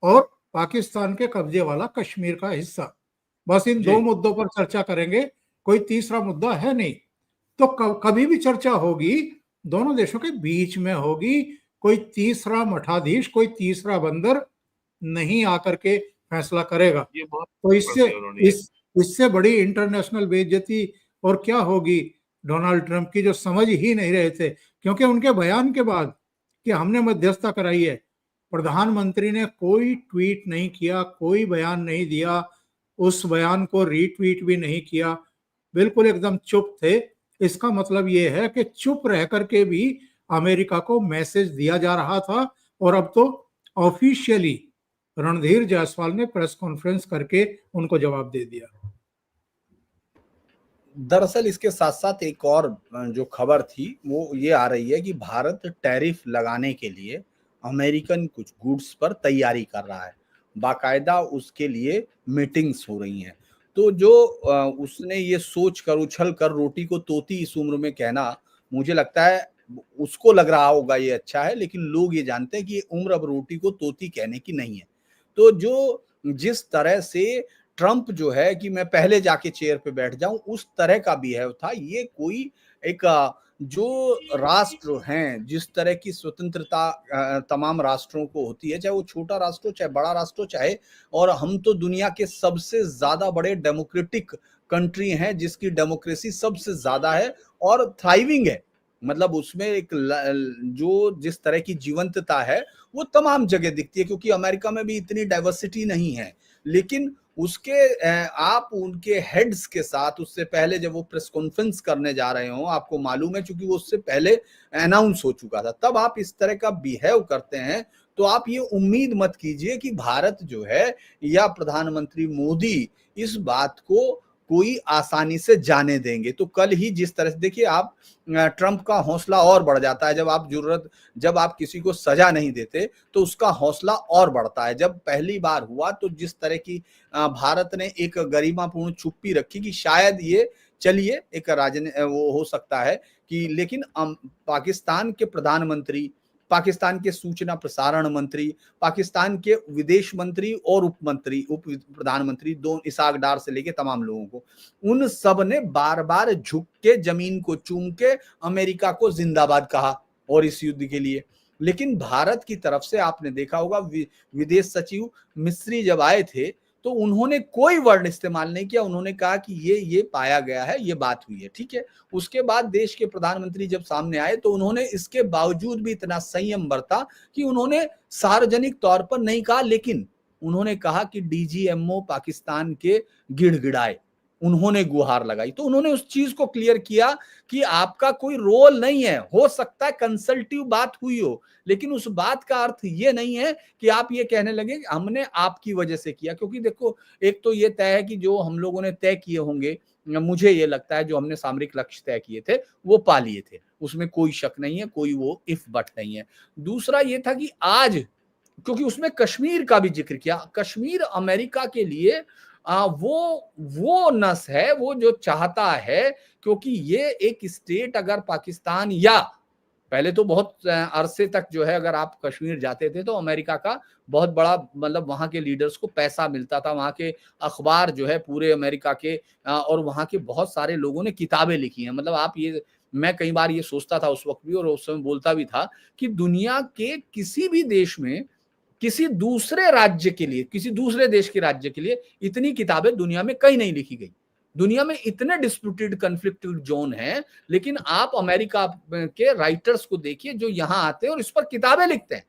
और पाकिस्तान के कब्जे वाला कश्मीर का हिस्सा, बस इन दो मुद्दों पर चर्चा करेंगे, कोई तीसरा मुद्दा है नहीं। तो कभी भी चर्चा होगी दोनों देशों के बीच में होगी, कोई तीसरा मठाधीश, कोई तीसरा बंदर नहीं आकर के फैसला करेगा। तो इससे बड़ी इंटरनेशनल बेइज्जती और क्या होगी डोनाल्ड ट्रंप की, जो समझ ही नहीं रहे थे। क्योंकि उनके बयान के बाद कि हमने मध्यस्थता कराई है, प्रधानमंत्री ने कोई ट्वीट नहीं किया, कोई बयान नहीं दिया, उस बयान को रीट्वीट भी नहीं किया, बिल्कुल एकदम चुप थे। इसका मतलब ये है कि चुप रह करके भी अमेरिका को मैसेज दिया जा रहा था, और अब तो ऑफिशियली रणधीर जायसवाल ने प्रेस कॉन्फ्रेंस करके उनको जवाब दे दिया। दरअसल इसके साथ साथ एक और जो खबर थी वो ये आ रही है कि भारत टैरिफ लगाने के लिए अमेरिकन कुछ गुड्स पर तैयारी कर रहा है, बाकायदा उसके लिए मीटिंग्स हो रही हैं। तो जो उसने ये सोच कर उछल कर रोटी को तोती इस उम्र में कहना, मुझे लगता है उसको लग रहा होगा ये अच्छा है, लेकिन लोग ये जानते हैं कि ये उम्र अब रोटी को तोती कहने की नहीं है। तो जो जिस तरह से ट्रंप जो है कि मैं पहले जाके चेयर पे बैठ जाऊं, उस तरह का बिहेव था। ये कोई एक जो राष्ट्र हैं, जिस तरह की स्वतंत्रता तमाम राष्ट्रों को होती है, चाहे वो छोटा राष्ट्र हो, चाहे बड़ा राष्ट्र हो, चाहे, और हम तो दुनिया के सबसे ज्यादा बड़े डेमोक्रेटिक कंट्री हैं, जिसकी डेमोक्रेसी सबसे ज्यादा है और थ्राइविंग है। मतलब उसमें एक जो जिस तरह की जीवंतता है वो तमाम जगह दिखती है, क्योंकि अमेरिका में भी इतनी डाइवर्सिटी नहीं है। लेकिन उसके आप उनके हेड्स के साथ उससे पहले जब वो प्रेस कॉन्फ्रेंस करने जा रहे हो, आपको मालूम है क्योंकि वो उससे पहले अनाउंस हो चुका था, तब आप इस तरह का बिहेव करते हैं, तो आप ये उम्मीद मत कीजिए कि भारत जो है या प्रधानमंत्री मोदी इस बात को कोई आसानी से जाने देंगे। तो कल ही जिस तरह से देखिए आप, ट्रंप का हौसला और बढ़ जाता है जब आप किसी को सजा नहीं देते तो उसका हौसला और बढ़ता है। जब पहली बार हुआ तो जिस तरह की भारत ने एक गरिमापूर्ण चुप्पी रखी कि शायद ये चलिए एक वो हो सकता है कि, लेकिन पाकिस्तान के प्रधानमंत्री, पाकिस्तान के सूचना प्रसारण मंत्री, पाकिस्तान के विदेश मंत्री और उप प्रधानमंत्री, दो इसाक डार से लेके तमाम लोगों को, उन सब ने बार बार झुक के जमीन को चूम के अमेरिका को जिंदाबाद कहा और इस युद्ध के लिए। लेकिन भारत की तरफ से आपने देखा होगा विदेश सचिव मिस्री जब आए थे तो उन्होंने कोई वर्ड इस्तेमाल नहीं किया। उन्होंने कहा कि ये पाया गया है, ये बात हुई है, ठीक है। उसके बाद देश के प्रधानमंत्री जब सामने आए तो उन्होंने इसके बावजूद भी इतना संयम बरता कि उन्होंने सार्वजनिक तौर पर नहीं कहा, लेकिन उन्होंने कहा कि डीजीएमओ पाकिस्तान के गिड़गिड़ाए, उन्होंने गुहार लगाई। तो उन्होंने उस चीज को क्लियर किया कि आपका कोई रोल नहीं है, हो सकता है कंसल्टिव बात हुई हो, लेकिन उस बात का अर्थ ये नहीं है कि आप ये कहने लगे कि हमने आपकी वजह से किया। क्योंकि देखो, एक तो ये तय है कि जो हम लोगों ने तय किए होंगे, मुझे ये लगता है जो हमने सामरिक लक्ष्य तय किए थे वो पा लिए थे, उसमें कोई शक नहीं है, कोई वो इफ बट नहीं है। दूसरा ये था कि आज, क्योंकि उसमें कश्मीर का भी जिक्र किया, कश्मीर अमेरिका के लिए वो नस है, वो जो चाहता है, क्योंकि ये एक स्टेट अगर पाकिस्तान या पहले तो बहुत अरसे तक जो है अगर आप कश्मीर जाते थे तो अमेरिका का बहुत बड़ा मतलब वहां के लीडर्स को पैसा मिलता था, वहां के अखबार जो है पूरे अमेरिका के और वहां के बहुत सारे लोगों ने किताबें लिखी हैं। मतलब आप ये, मैं कई बार ये सोचता था उस वक्त भी और उस समय बोलता भी था कि दुनिया के किसी भी देश में किसी दूसरे राज्य के लिए, किसी दूसरे देश के राज्य के लिए इतनी किताबें दुनिया में कहीं नहीं लिखी गई। दुनिया में इतने डिस्प्यूटेड कन्फ्लिक्टेड जोन हैं, लेकिन आप अमेरिका के राइटर्स को देखिए जो यहां आते हैं और इस पर किताबें लिखते हैं,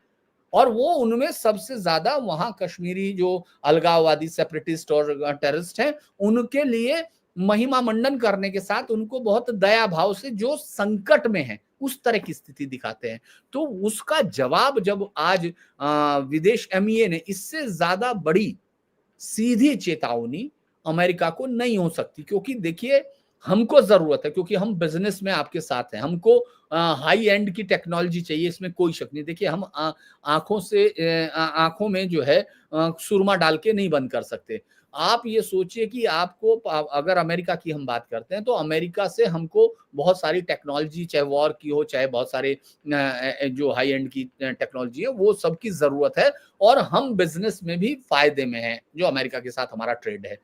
और वो उनमें सबसे ज्यादा वहां कश्मीरी जो अलगाववादी सेपरेटिस्ट और टेररिस्ट हैं उनके लिए महिमा मंडन करने के साथ उनको बहुत दया भाव से जो संकट में है उस तरह की स्थिति दिखाते हैं। तो उसका जवाब जब आज विदेश एमईए ने, इससे ज्यादा बड़ी सीधी चेतावनी अमेरिका को नहीं हो सकती, क्योंकि देखिए हमको जरूरत है, क्योंकि हम बिजनेस में आपके साथ हैं, हमको हाई एंड की टेक्नोलॉजी चाहिए, इसमें कोई शक नहीं। देखिए हम आंखों में जो है सुरमा डाल के नहीं बंद कर सकते। आप ये सोचिए कि आपको, अगर अमेरिका की हम बात करते हैं तो अमेरिका से हमको बहुत सारी टेक्नोलॉजी, चाहे वॉर की हो चाहे बहुत सारे जो हाई एंड की टेक्नोलॉजी है वो सबकी जरूरत है, और हम बिजनेस में भी फायदे में हैं जो अमेरिका के साथ हमारा ट्रेड है।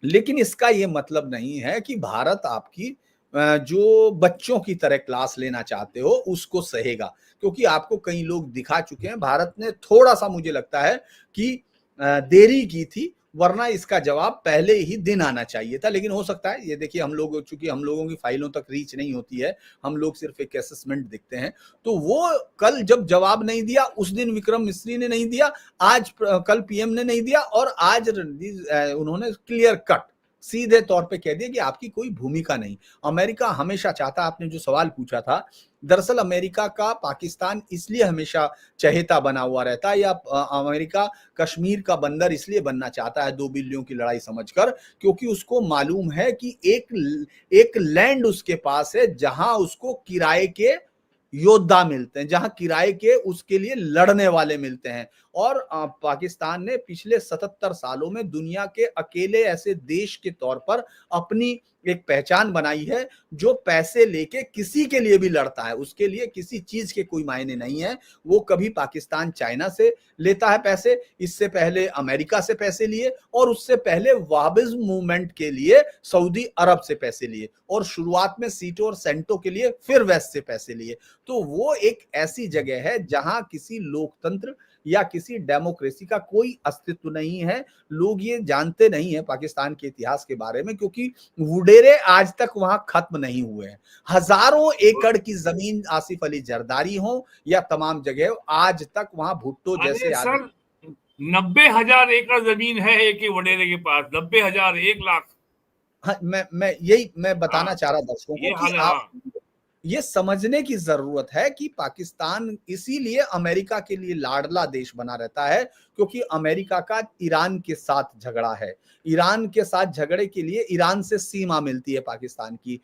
लेकिन इसका ये मतलब नहीं है कि भारत आपकी जो बच्चों की तरह क्लास लेना चाहते हो उसको सहेगा, क्योंकि आपको कई लोग दिखा चुके हैं। भारत ने थोड़ा सा मुझे लगता है कि देरी की थी, वरना इसका जवाब पहले ही दिन आना चाहिए था। लेकिन हो सकता है, ये देखिए हम लोग, चूंकि हम लोगों की फाइलों तक रीच नहीं होती है, हम लोग सिर्फ एक असेसमेंट देखते हैं, तो वो कल जब जवाब नहीं दिया उस दिन विक्रम मिस्री ने नहीं दिया, आज कल पीएम ने नहीं दिया, और आज उन्होंने क्लियर कट सीधे तौर पे कह दिया कि आपकी कोई भूमिका नहीं। अमेरिका हमेशा चाहता, आपने जो सवाल पूछा था, दरअसल अमेरिका का पाकिस्तान इसलिए हमेशा चहेता बना हुआ रहता है, या अमेरिका कश्मीर का बंदर इसलिए बनना चाहता है 2 बिल्लियों की लड़ाई समझकर, क्योंकि उसको मालूम है कि एक लैंड उसके पास है जहां उसको किराए के योद्धा मिलते हैं, जहां किराए के उसके लिए लड़ने वाले मिलते हैं। और पाकिस्तान ने पिछले 77 सालों में दुनिया के अकेले ऐसे देश के तौर पर अपनी एक पहचान बनाई है जो पैसे लेके किसी के लिए भी लड़ता है, उसके लिए किसी चीज के कोई मायने नहीं है। वो कभी पाकिस्तान चाइना से लेता है पैसे, इससे पहले अमेरिका से पैसे लिए, और उससे पहले वहाबिज्म मूवमेंट के लिए सऊदी अरब से पैसे लिए, और शुरुआत में सीटो और सेंटो के लिए फिर वेस्ट से पैसे लिए। तो वो एक ऐसी जगह है जहां किसी लोकतंत्र या किसी डेमोक्रेसी का कोई अस्तित्व नहीं है। लोग ये जानते नहीं है पाकिस्तान के इतिहास के बारे में, क्योंकि वुडेरे आज तक वहां खत्म नहीं हुए हैं। हजारों एकड़ की जमीन आसिफ अली जरदारी हो या तमाम जगह, आज तक वहां भुट्टो जैसे सर 90,000 एकड़ जमीन है एक ही वडेरे के पास, 90,000, 1,00,000। हाँ, मैं बताना चाह रहा दर्शकों को कि आप ये समझने की जरूरत है कि पाकिस्तान इसीलिए अमेरिका के लिए लाडला देश बना रहता है, क्योंकि अमेरिका का ईरान के साथ झगड़ा है। ईरान के साथ झगड़े के लिए ईरान से सीमा मिलती है पाकिस्तान की।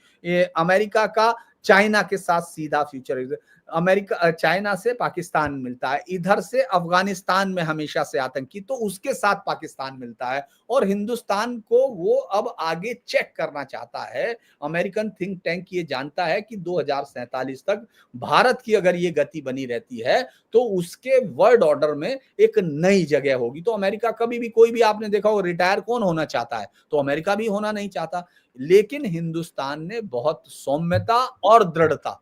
अमेरिका का चाइना के साथ सीधा फ्यूचर, अमेरिका चाइना से पाकिस्तान मिलता है, इधर से अफगानिस्तान में हमेशा से आतंकी, तो उसके साथ पाकिस्तान मिलता है। और हिंदुस्तान को वो अब आगे चेक करना चाहता है। अमेरिकन थिंक टैंक ये जानता है कि 2047 तक भारत की अगर ये गति बनी रहती है तो उसके वर्ल्ड ऑर्डर में एक नई जगह होगी। तो अमेरिका कभी भी, कोई भी आपने देखा हो रिटायर कौन होना चाहता है, तो अमेरिका भी होना नहीं चाहता। लेकिन हिंदुस्तान ने बहुत सौम्यता और दृढ़ता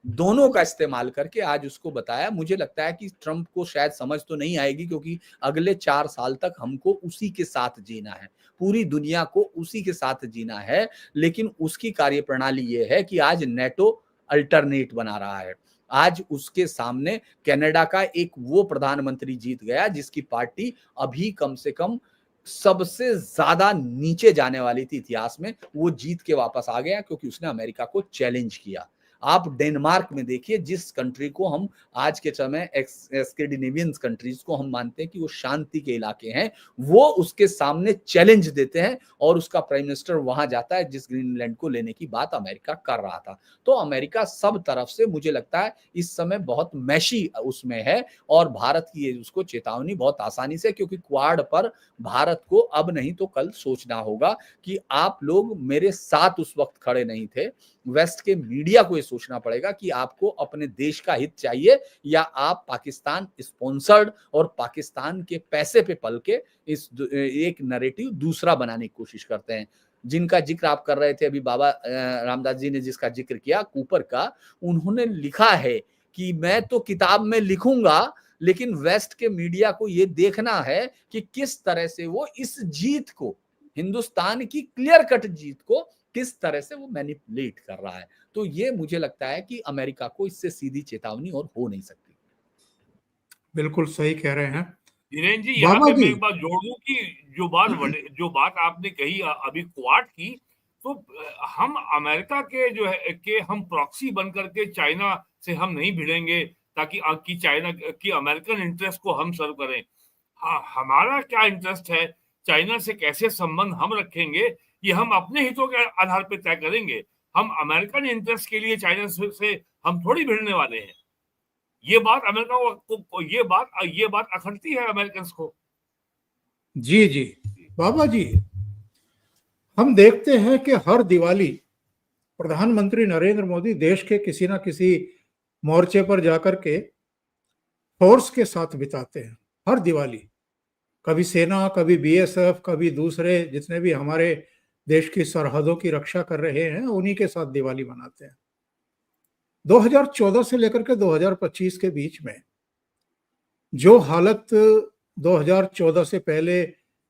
दोनों का इस्तेमाल करके आज उसको बताया। मुझे लगता है कि ट्रंप को शायद समझ तो नहीं आएगी, क्योंकि अगले 4 साल तक हमको उसी के साथ जीना है, पूरी दुनिया को उसी के साथ जीना है। लेकिन उसकी कार्यप्रणाली ये है कि आज नेटो अल्टरनेट बना रहा है। आज उसके सामने कनाडा का एक वो प्रधानमंत्री जीत गया जिसकी पार्टी अभी कम से कम सबसे ज्यादा नीचे जाने वाली थी इतिहास में, वो जीत के वापस आ गया क्योंकि उसने अमेरिका को चैलेंज किया। आप डेनमार्क में देखिए, जिस कंट्री को हम आज के समय स्कैंडिनेवियन कंट्रीज को हम मानते हैं कि वो शांति के इलाके हैं, वो उसके सामने चैलेंज देते हैं और उसका प्राइम मिनिस्टर वहां जाता है जिस ग्रीनलैंड को लेने की बात अमेरिका कर रहा था। तो अमेरिका सब तरफ से मुझे लगता है इस समय बहुत मैशी उसमें है, और भारत की उसको चेतावनी बहुत आसानी से, क्योंकि क्वाड पर भारत को अब नहीं तो कल सोचना होगा कि आप लोग मेरे साथ उस वक्त खड़े नहीं थे। वेस्ट के मीडिया को सोचना पड़ेगा कि आपको अपने देश का हित चाहिए या आप पाकिस्तान स्पॉन्सर्ड और पाकिस्तान के पैसे पे पल के इस एक नैरेटिव दूसरा बनाने की कोशिश करते हैं। जिनका जिक्र आप कर रहे थे अभी, बाबा रामदास जी ने जिसका जिक्र किया, कूपर का, उन्होंने लिखा है कि मैं तो किताब में लिखूंगा, लेकिन वेस्ट के मीडिया को यह देखना है कि किस तरह से वो इस जीत को, हिंदुस्तान की क्लियर कट जीत को किस तरह से वो मैनिपुलेट कर रहा है। तो ये मुझे लगता है कि अमेरिका को इससे सीधी चेतावनी और हो नहीं सकती। बिल्कुल सही कह रहे हैं धीरेन्द्र जी। यहाँ बाबा पे मैं जी। एक बात जोड़ दूं कि जो बात आपने कही अभी क्वाड की, तो हम अमेरिका के जो है कि हम प्रॉक्सी बन करके चाइना से हम नहीं भिड़ेंगे ताकि चाइना की अमेरिकन इंटरेस्ट को हम सर्व करें। हाँ, हमारा क्या इंटरेस्ट है, चाइना से कैसे संबंध हम रखेंगे, ये हम अपने हितों के आधार पर तय करेंगे। हम अमेरिकन इंटरेस्ट के लिए चाइना से हम थोड़ी भिड़ने वाले हैं। ये बात अमेरिका को ये बात अखरती है अमेरिकन को। जी जी बाबा जी, हम देखते हैं कि हर दिवाली प्रधानमंत्री नरेंद्र मोदी देश के किसी ना किसी मोर्चे पर जाकर के फोर्स के साथ बिताते हैं। हर दिवाली कभी सेना, कभी बीएसएफ, कभी दूसरे जितने भी हमारे देश की सरहदों की रक्षा कर रहे हैं, उन्हीं के साथ दिवाली मनाते हैं। 2014 से लेकर के 2025 के बीच में जो हालत 2014 से पहले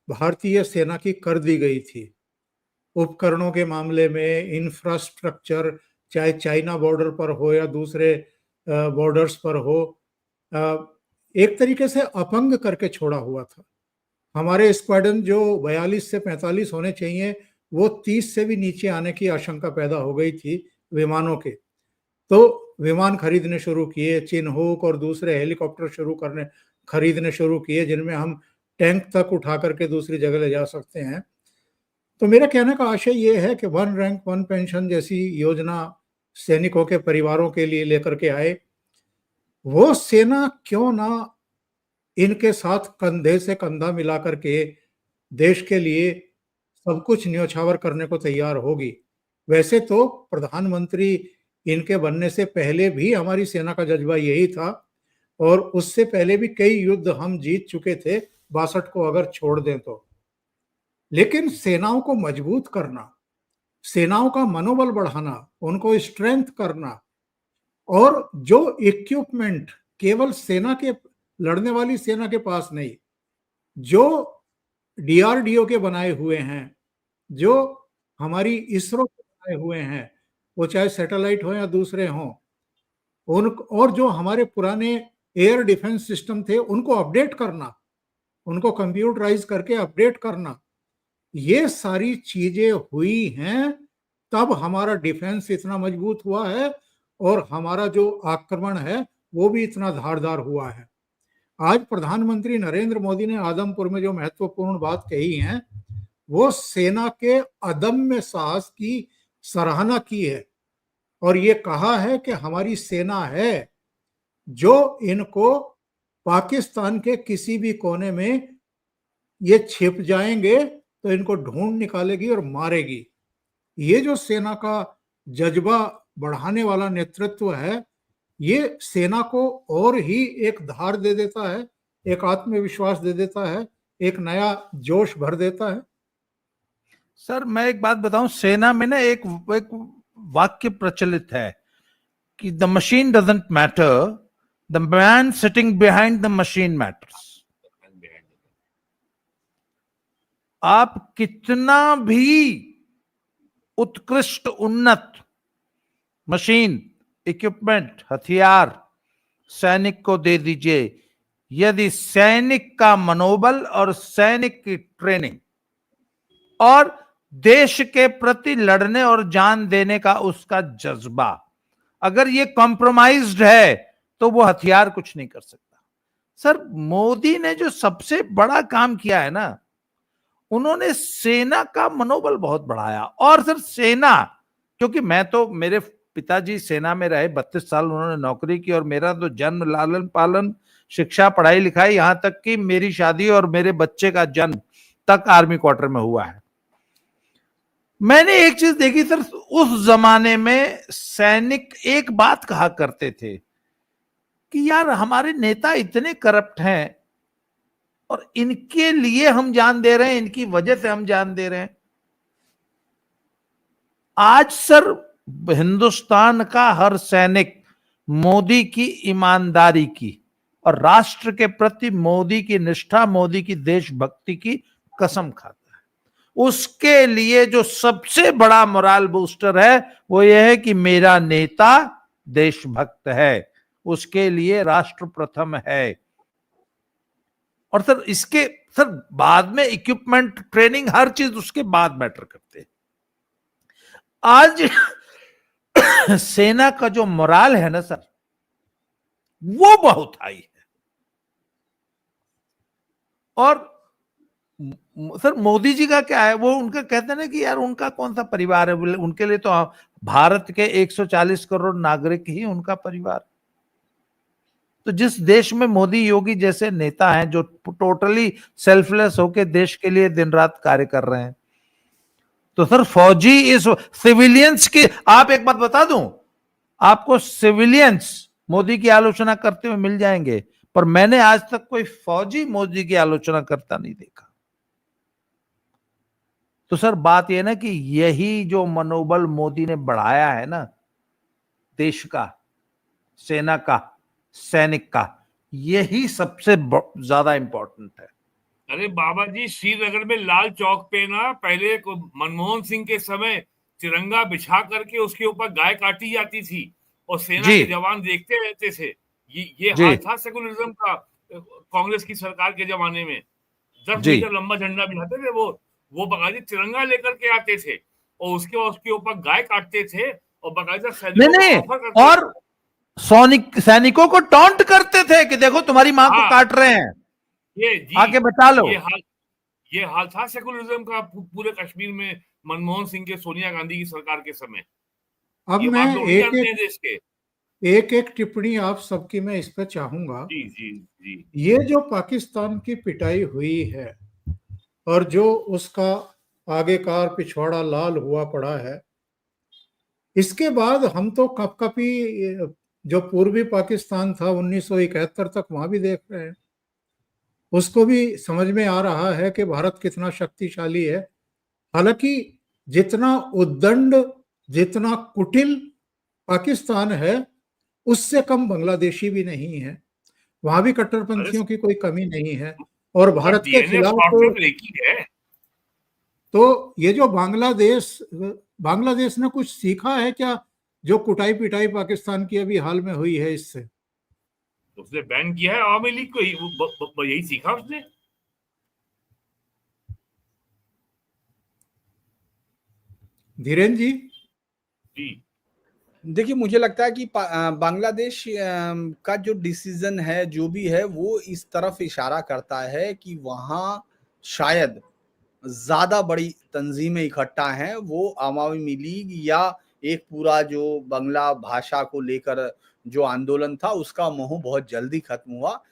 भारतीय सेना की कर दी गई थी, उपकरणों के मामले में, इंफ्रास्ट्रक्चर, चाहे चाइना बॉर्डर पर हो या दूसरे बॉर्डर्स पर हो, एक तरीके से अपंग करके छोड़ा हुआ था। हमारे स्क्वाड्रन जो 42 से 45 होने चाहिए, वो 30 से भी नीचे आने की आशंका पैदा हो गई थी विमानों के। तो विमान खरीदने शुरू किए, चिनहुक और दूसरे हेलीकॉप्टर खरीदने शुरू किए, जिनमें हम टैंक तक उठा करके दूसरी जगह ले जा सकते हैं। तो मेरा कहने का आशय ये है कि 1 रैंक 1 पेंशन जैसी योजना सैनिकों के परिवारों के लिए लेकर के आए। वो सेना क्यों ना इनके साथ कंधे से कंधा मिला करके देश के लिए सब कुछ न्योछावर करने को तैयार होगी। वैसे तो प्रधानमंत्री इनके बनने से पहले भी हमारी सेना का जज्बा यही था, और उससे पहले भी कई युद्ध हम जीत चुके थे, 62 को अगर छोड़ दें तो। लेकिन सेनाओं को मजबूत करना, सेनाओं का मनोबल बढ़ाना, उनको स्ट्रेंथ करना, और जो इक्विपमेंट केवल सेना के, लड़ने वाली सेना के पास नहीं, जो डीआरडीओ के बनाए हुए हैं, जो हमारी इसरो के बनाए हुए हैं, वो चाहे सैटेलाइट हो या दूसरे हों, और जो हमारे पुराने एयर डिफेंस सिस्टम थे, उनको अपडेट करना, उनको कंप्यूटराइज करके अपडेट करना, ये सारी चीजें हुई हैं, तब हमारा डिफेंस इतना मजबूत हुआ है और हमारा जो आक्रमण है वो भी इतना धारदार हुआ है। आज प्रधानमंत्री नरेंद्र मोदी ने आदमपुर में जो महत्वपूर्ण बात कही है, वो सेना के अदम्य साहस की सराहना की है, और ये कहा है कि हमारी सेना है जो इनको पाकिस्तान के किसी भी कोने में ये छिप जाएंगे तो इनको ढूंढ निकालेगी और मारेगी। ये जो सेना का जज्बा बढ़ाने वाला नेतृत्व है, ये सेना को और ही एक धार दे देता है, एक आत्मविश्वास दे देता है, एक नया जोश भर देता है। सर मैं एक बात बताऊं, सेना में ना एक वाक्य प्रचलित है कि the machine doesn't matter, the man sitting behind the machine matters. आप कितना भी उत्कृष्ट उन्नत मशीन, इक्विपमेंट, हथियार सैनिक को दे दीजिए, यदि सैनिक का मनोबल और सैनिक की ट्रेनिंग और देश के प्रति लड़ने और जान देने का उसका जज्बा अगर ये कॉम्प्रोमाइज्ड है तो वो हथियार कुछ नहीं कर सकता। सर मोदी ने जो सबसे बड़ा काम किया है ना, उन्होंने सेना का मनोबल बहुत बढ़ाया। और सर सेना, क्योंकि मैं तो, मेरे पिताजी सेना में रहे, 32 साल उन्होंने नौकरी की, और मेरा तो जन्म, लालन पालन, शिक्षा, पढ़ाई लिखाई, यहां तक कि मेरी शादी और मेरे बच्चे का जन्म तक आर्मी क्वार्टर में हुआ है। मैंने एक चीज देखी सर, उस जमाने में सैनिक एक बात कहा करते थे कि यार हमारे नेता इतने करप्ट हैं और इनके लिए हम जान दे रहे हैं, इनकी वजह से हम जान दे रहे हैं। आज सर हिंदुस्तान का हर सैनिक मोदी की ईमानदारी की और राष्ट्र के प्रति मोदी की निष्ठा, मोदी की देशभक्ति की कसम खाता है। उसके लिए जो सबसे बड़ा मोरल बूस्टर है वो यह है कि मेरा नेता देशभक्त है, उसके लिए राष्ट्र प्रथम है। और सर इसके सर बाद में इक्विपमेंट, ट्रेनिंग, हर चीज उसके बाद मैटर करते हैं। आज सेना का जो मोराल है ना सर, वो बहुत हाई है। और सर मोदी जी का क्या है, वो उनका कहते हैं ना कि यार उनका कौन सा परिवार है, उनके लिए तो भारत के 140 करोड़ नागरिक ही उनका परिवार। तो जिस देश में मोदी योगी जैसे नेता हैं जो टोटली सेल्फलेस होकर देश के लिए दिन रात कार्य कर रहे हैं, तो सर फौजी इस सिविलियंस की, आप एक बात बता दूं आपको, सिविलियंस मोदी की आलोचना करते हुए मिल जाएंगे, पर मैंने आज तक कोई फौजी मोदी की आलोचना करता नहीं देखा। तो सर बात यह ना कि यही जो मनोबल मोदी ने बढ़ाया है ना देश का, सेना का, सैनिक का, यही सबसे ज्यादा इंपॉर्टेंट है। अरे बाबा जी, श्रीनगर में लाल चौक पे ना पहले मनमोहन सिंह के समय तिरंगा बिछा करके उसके ऊपर गाय काटी जाती थी और सेना के जवान देखते रहते थे। ये हाल था सेकुलरिज्म का कांग्रेस की सरकार के जमाने में। 10 मीटर लंबा झंडा बिछाते थे, वो बाकायदा तिरंगा लेकर के आते थे और उसके ऊपर गाय काटते थे और बाकायदा और सैनिकों को टॉन्ट करते थे कि देखो तुम्हारी मां को काट रहे हैं, आके बचा लो। ये हाल था सेकुलरिज्म का पूरे कश्मीर में मनमोहन सिंह के, सोनिया गांधी की सरकार के समय। अब मैं एक एक टिप्पणी आप सबकी मैं इस पर चाहूंगा। जी। ये जो पाकिस्तान की पिटाई हुई है और जो उसका आगे कार पिछवाड़ा लाल हुआ पड़ा है, इसके बाद हम तो कपकपी जो पूर्वी पाकिस्तान था 1971 तक, वहां भी देख रहे हैं। उसको भी समझ में आ रहा है कि भारत कितना शक्तिशाली है। हालांकि जितना उद्दंड, जितना कुटिल पाकिस्तान है, उससे कम बांग्लादेशी भी नहीं है। वहां भी कट्टरपंथियों की कोई कमी नहीं है और भारत के खिलाफ तो ये जो बांग्लादेश ने कुछ सीखा है क्या, जो कुटाई पिटाई पाकिस्तान की अभी हाल में हुई है इससे? उसने बैन किया है आवामी लीग को, यही सीखा उसने। धीरेन्द्र जी। देखिए, मुझे लगता है कि बांग्लादेश का जो डिसीजन है, जो भी है, वो इस तरफ इशारा करता है कि वहां शायद ज्यादा बड़ी तंजीमें इकट्ठा हैं। वो अवामी लीग या एक पूरा जो बांग्ला भाषा को लेकर जो आंदोलन था, उसका मोह बहुत जल्दी खत्म हुआ।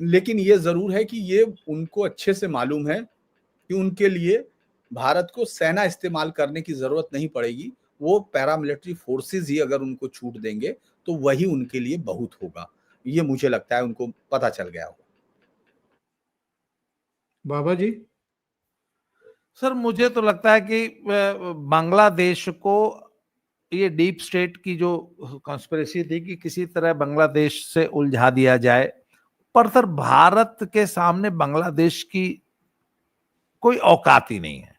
लेकिन ये जरूर है कि ये उनको अच्छे से मालूम है कि उनके लिए भारत को सेना इस्तेमाल करने की जरूरत नहीं पड़ेगी। वो पैरामिलिट्री फोर्सेस ही अगर उनको छूट देंगे तो वही उनके लिए बहुत होगा। ये मुझे लगता है उनको पता चल गया होगा। बाबा जी। सर मुझे तो लगता है कि बांग्लादेश को ये डीप स्टेट की जो कॉन्स्पिरेसी थी कि किसी तरह बांग्लादेश से उलझा दिया जाए, पर सर भारत के सामने बांग्लादेश की कोई औकात ही नहीं है।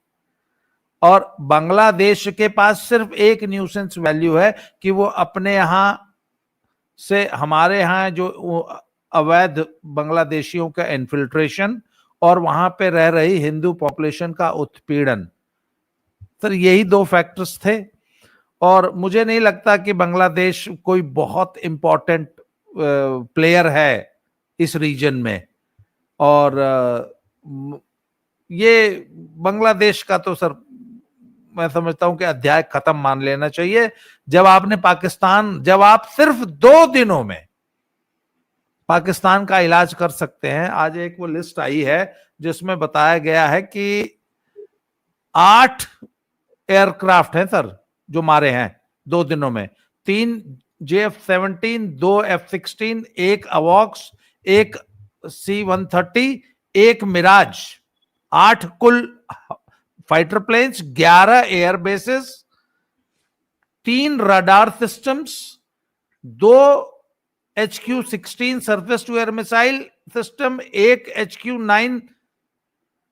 और बांग्लादेश के पास सिर्फ एक न्यूसेंस वैल्यू है कि वो अपने यहां से हमारे यहां जो अवैध बांग्लादेशियों का इन्फिल्ट्रेशन और वहां पे रह रही हिंदू पॉपुलेशन का उत्पीड़न, सर यही दो फैक्टर्स थे। और मुझे नहीं लगता कि बांग्लादेश कोई बहुत इंपॉर्टेंट प्लेयर है इस रीजन में। और ये बांग्लादेश का तो सर मैं समझता हूं कि अध्याय खत्म मान लेना चाहिए। जब आप सिर्फ 2 दिनों में पाकिस्तान का इलाज कर सकते हैं। आज एक वो लिस्ट आई है जिसमें बताया गया है कि 8 एयरक्राफ्ट हैं सर जो मारे हैं 2 दिनों में। 3 JF-17, 2 F-16, 1 अवॉक्स, 1 C-130, 1 मिराज, 8 कुल fighter planes, 11 air bases, 3 radar systems, 2 HQ-16 surface to air missile system, 1 HQ-9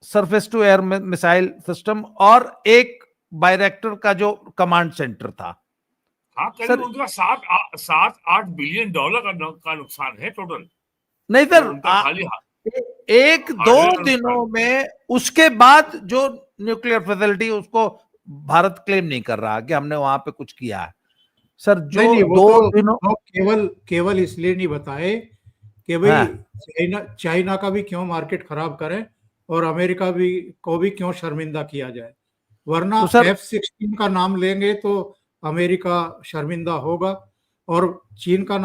surface to air missile system और 1 बायरेक्टर का जो कमांड सेंटर था। हाँ, करीब उनका 7-8 बिलियन डॉलर का नुकसान है टोटल। नहीं सर, उनका खाली 1-2 दिनों में, उसके बाद जो न्यूक्लियर फैसिलिटी उसको भारत क्लेम नहीं कर रहा कि हमने वहां पे कुछ किया है सर। जो नहीं, 2 दिनों केवल इसलिए नहीं बताए कि भाई हाँ। चाइना का भी क्यों मार्केट खराब करें और अमेरिका को भी क्यों शर्मिंदा किया जाए, वरना तो F-16 का नाम लेंगे तो अमेरिका शर्मिंदा होगा और चीन का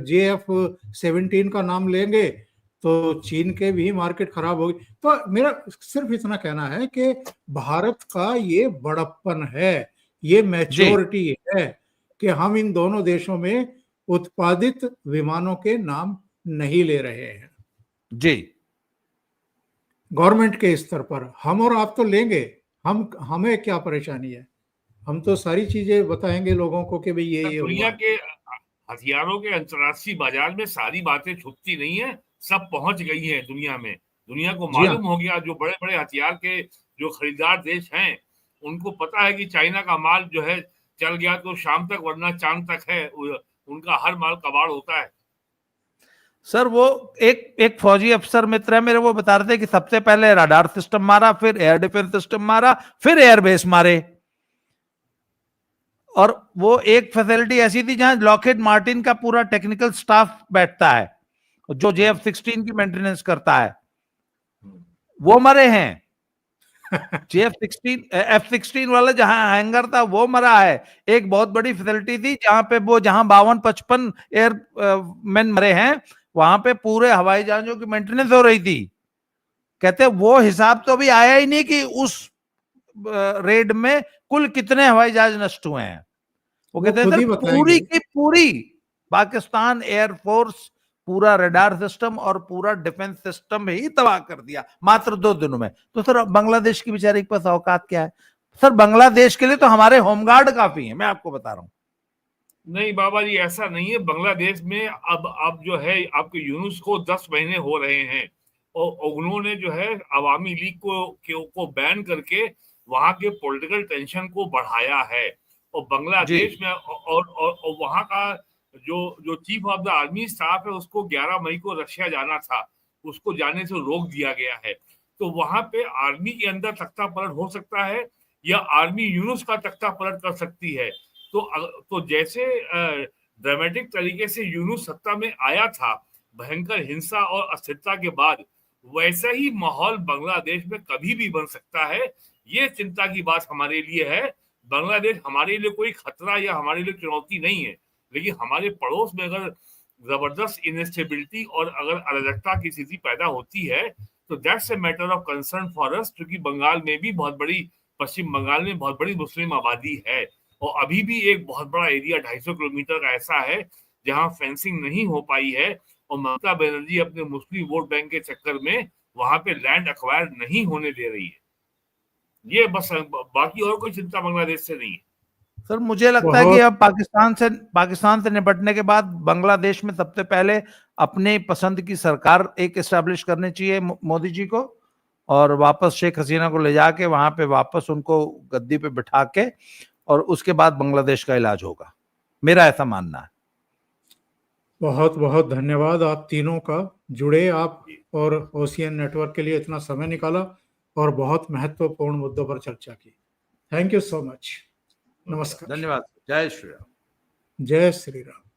JF-17 का नाम लेंगे तो चीन के भी मार्केट खराब होगी। तो मेरा सिर्फ इतना कहना है कि भारत का ये बड़प्पन है, ये मैच्योरिटी है कि हम इन दोनों देशों में उत्पादित विमानों के नाम नहीं ले रहे हैं जी। गवर्नमेंट के स्तर पर। हम और आप तो लेंगे, हमें क्या परेशानी है, हम तो सारी चीजें बताएंगे लोगों को कि भाई ये दुनिया हुआ। के हथियारों के अंतर्राष्ट्रीय बाजार में सारी बातें छुपती नहीं है, सब पहुंच गई है दुनिया में। दुनिया को मालूम हो गया, जो बड़े बड़े हथियार के जो खरीदार देश हैं उनको पता है कि चाइना का माल जो है चल गया तो शाम तक वरना चांद तक है, उनका हर माल कबाड़ होता है। सर वो एक फौजी अफसर मित्र है मेरे, वो बता रहे थे कि सबसे पहले रडार सिस्टम मारा, फिर एयर डिफेंस सिस्टम मारा, फिर एयरबेस मारे। और वो एक फैसिलिटी ऐसी थी जहां लॉकहीड मार्टिन का पूरा टेक्निकल स्टाफ बैठता है जो JF-16 की मेंटेनेंस करता है, वो मरे हैं। F-16 वाला जहां हैंगर था वो मरा है। एक बहुत बड़ी फैसिलिटी थी जहां पे वो 52-55 एयर मैन मरे हैं, वहां पे पूरे हवाई जहाजों की मेंटेनेंस हो रही थी। कहते वो हिसाब तो अभी आया ही नहीं कि उस रेड में कुल कितने हवाई जहाज नष्ट हुए हैं। वो कहते हैं सर पूरी की पूरी पाकिस्तान एयरफोर्स, पूरा रडार सिस्टम और पूरा डिफेंस सिस्टम ही तबाह कर दिया मात्र 2 दिनों में। तो सर बांग्लादेश की बेचारे के पास औकात क्या है सर? बांग्लादेश के लिए तो हमारे होमगार्ड काफी है, मैं आपको बता रहा हूं। नहीं बाबा जी, ऐसा नहीं है। बांग्लादेश में अब जो है आपके यूनुस को 10 महीने हो रहे हैं और उन्होंने जो है अवामी लीग को बैन करके वहां के पॉलिटिकल टेंशन को बढ़ाया है। और बांग्लादेश में और वहां का जो chief of the army staff है उसको 11 मई को रशिया जाना था, उसको जाने से रोक दिया गया है। तो वहां पे आर्मी के अंदर तख्ता पलट हो सकता है या आर्मी यूनुस का तख्ता पलट कर सकती है। तो जैसे ड्रामेटिक तरीके से यूनुस सत्ता में आया था भयंकर हिंसा और अस्थिरता के बाद, वैसा ही माहौल बांग्लादेश में कभी भी बन सकता है। ये चिंता की बात हमारे लिए है। बांग्लादेश हमारे लिए कोई खतरा या हमारे लिए चुनौती नहीं है, लेकिन हमारे पड़ोस में अगर जबरदस्त इनस्टेबिलिटी और अगर अराजकता की स्थिति पैदा होती है तो that's a matter of concern for us, क्योंकि बंगाल में भी बहुत बड़ी, पश्चिम बंगाल में बहुत बड़ी मुस्लिम आबादी है और अभी भी एक बहुत बड़ा एरिया 250 किलोमीटर का ऐसा है जहां फेंसिंग नहीं हो पाई है और ममता बनर्जी अपने मुस्लिम वोट बैंक के चक्कर में वहां पे लैंड एक्वायर नहीं होने दे रही है। ये बस, बाकी और कोई चिंता बांग्लादेश से नहीं है। सर मुझे लगता है कि अब पाकिस्तान से निपटने के बाद बांग्लादेश में सबसे पहले अपने पसंद की सरकार एक एस्टैब्लिश करनी चाहिए मोदी जी को, और वापस शेख हसीना को ले जाके वहां पे वापस उनको गद्दी पे बिठा के, और उसके बाद बांग्लादेश का इलाज होगा, मेरा ऐसा मानना है। बहुत बहुत धन्यवाद आप तीनों का, जुड़े आप और ओशियन नेटवर्क के लिए इतना समय निकाला और बहुत महत्वपूर्ण मुद्दों पर चर्चा की। Thank you so much. नमस्कार। धन्यवाद। जय श्री राम। जय श्री राम।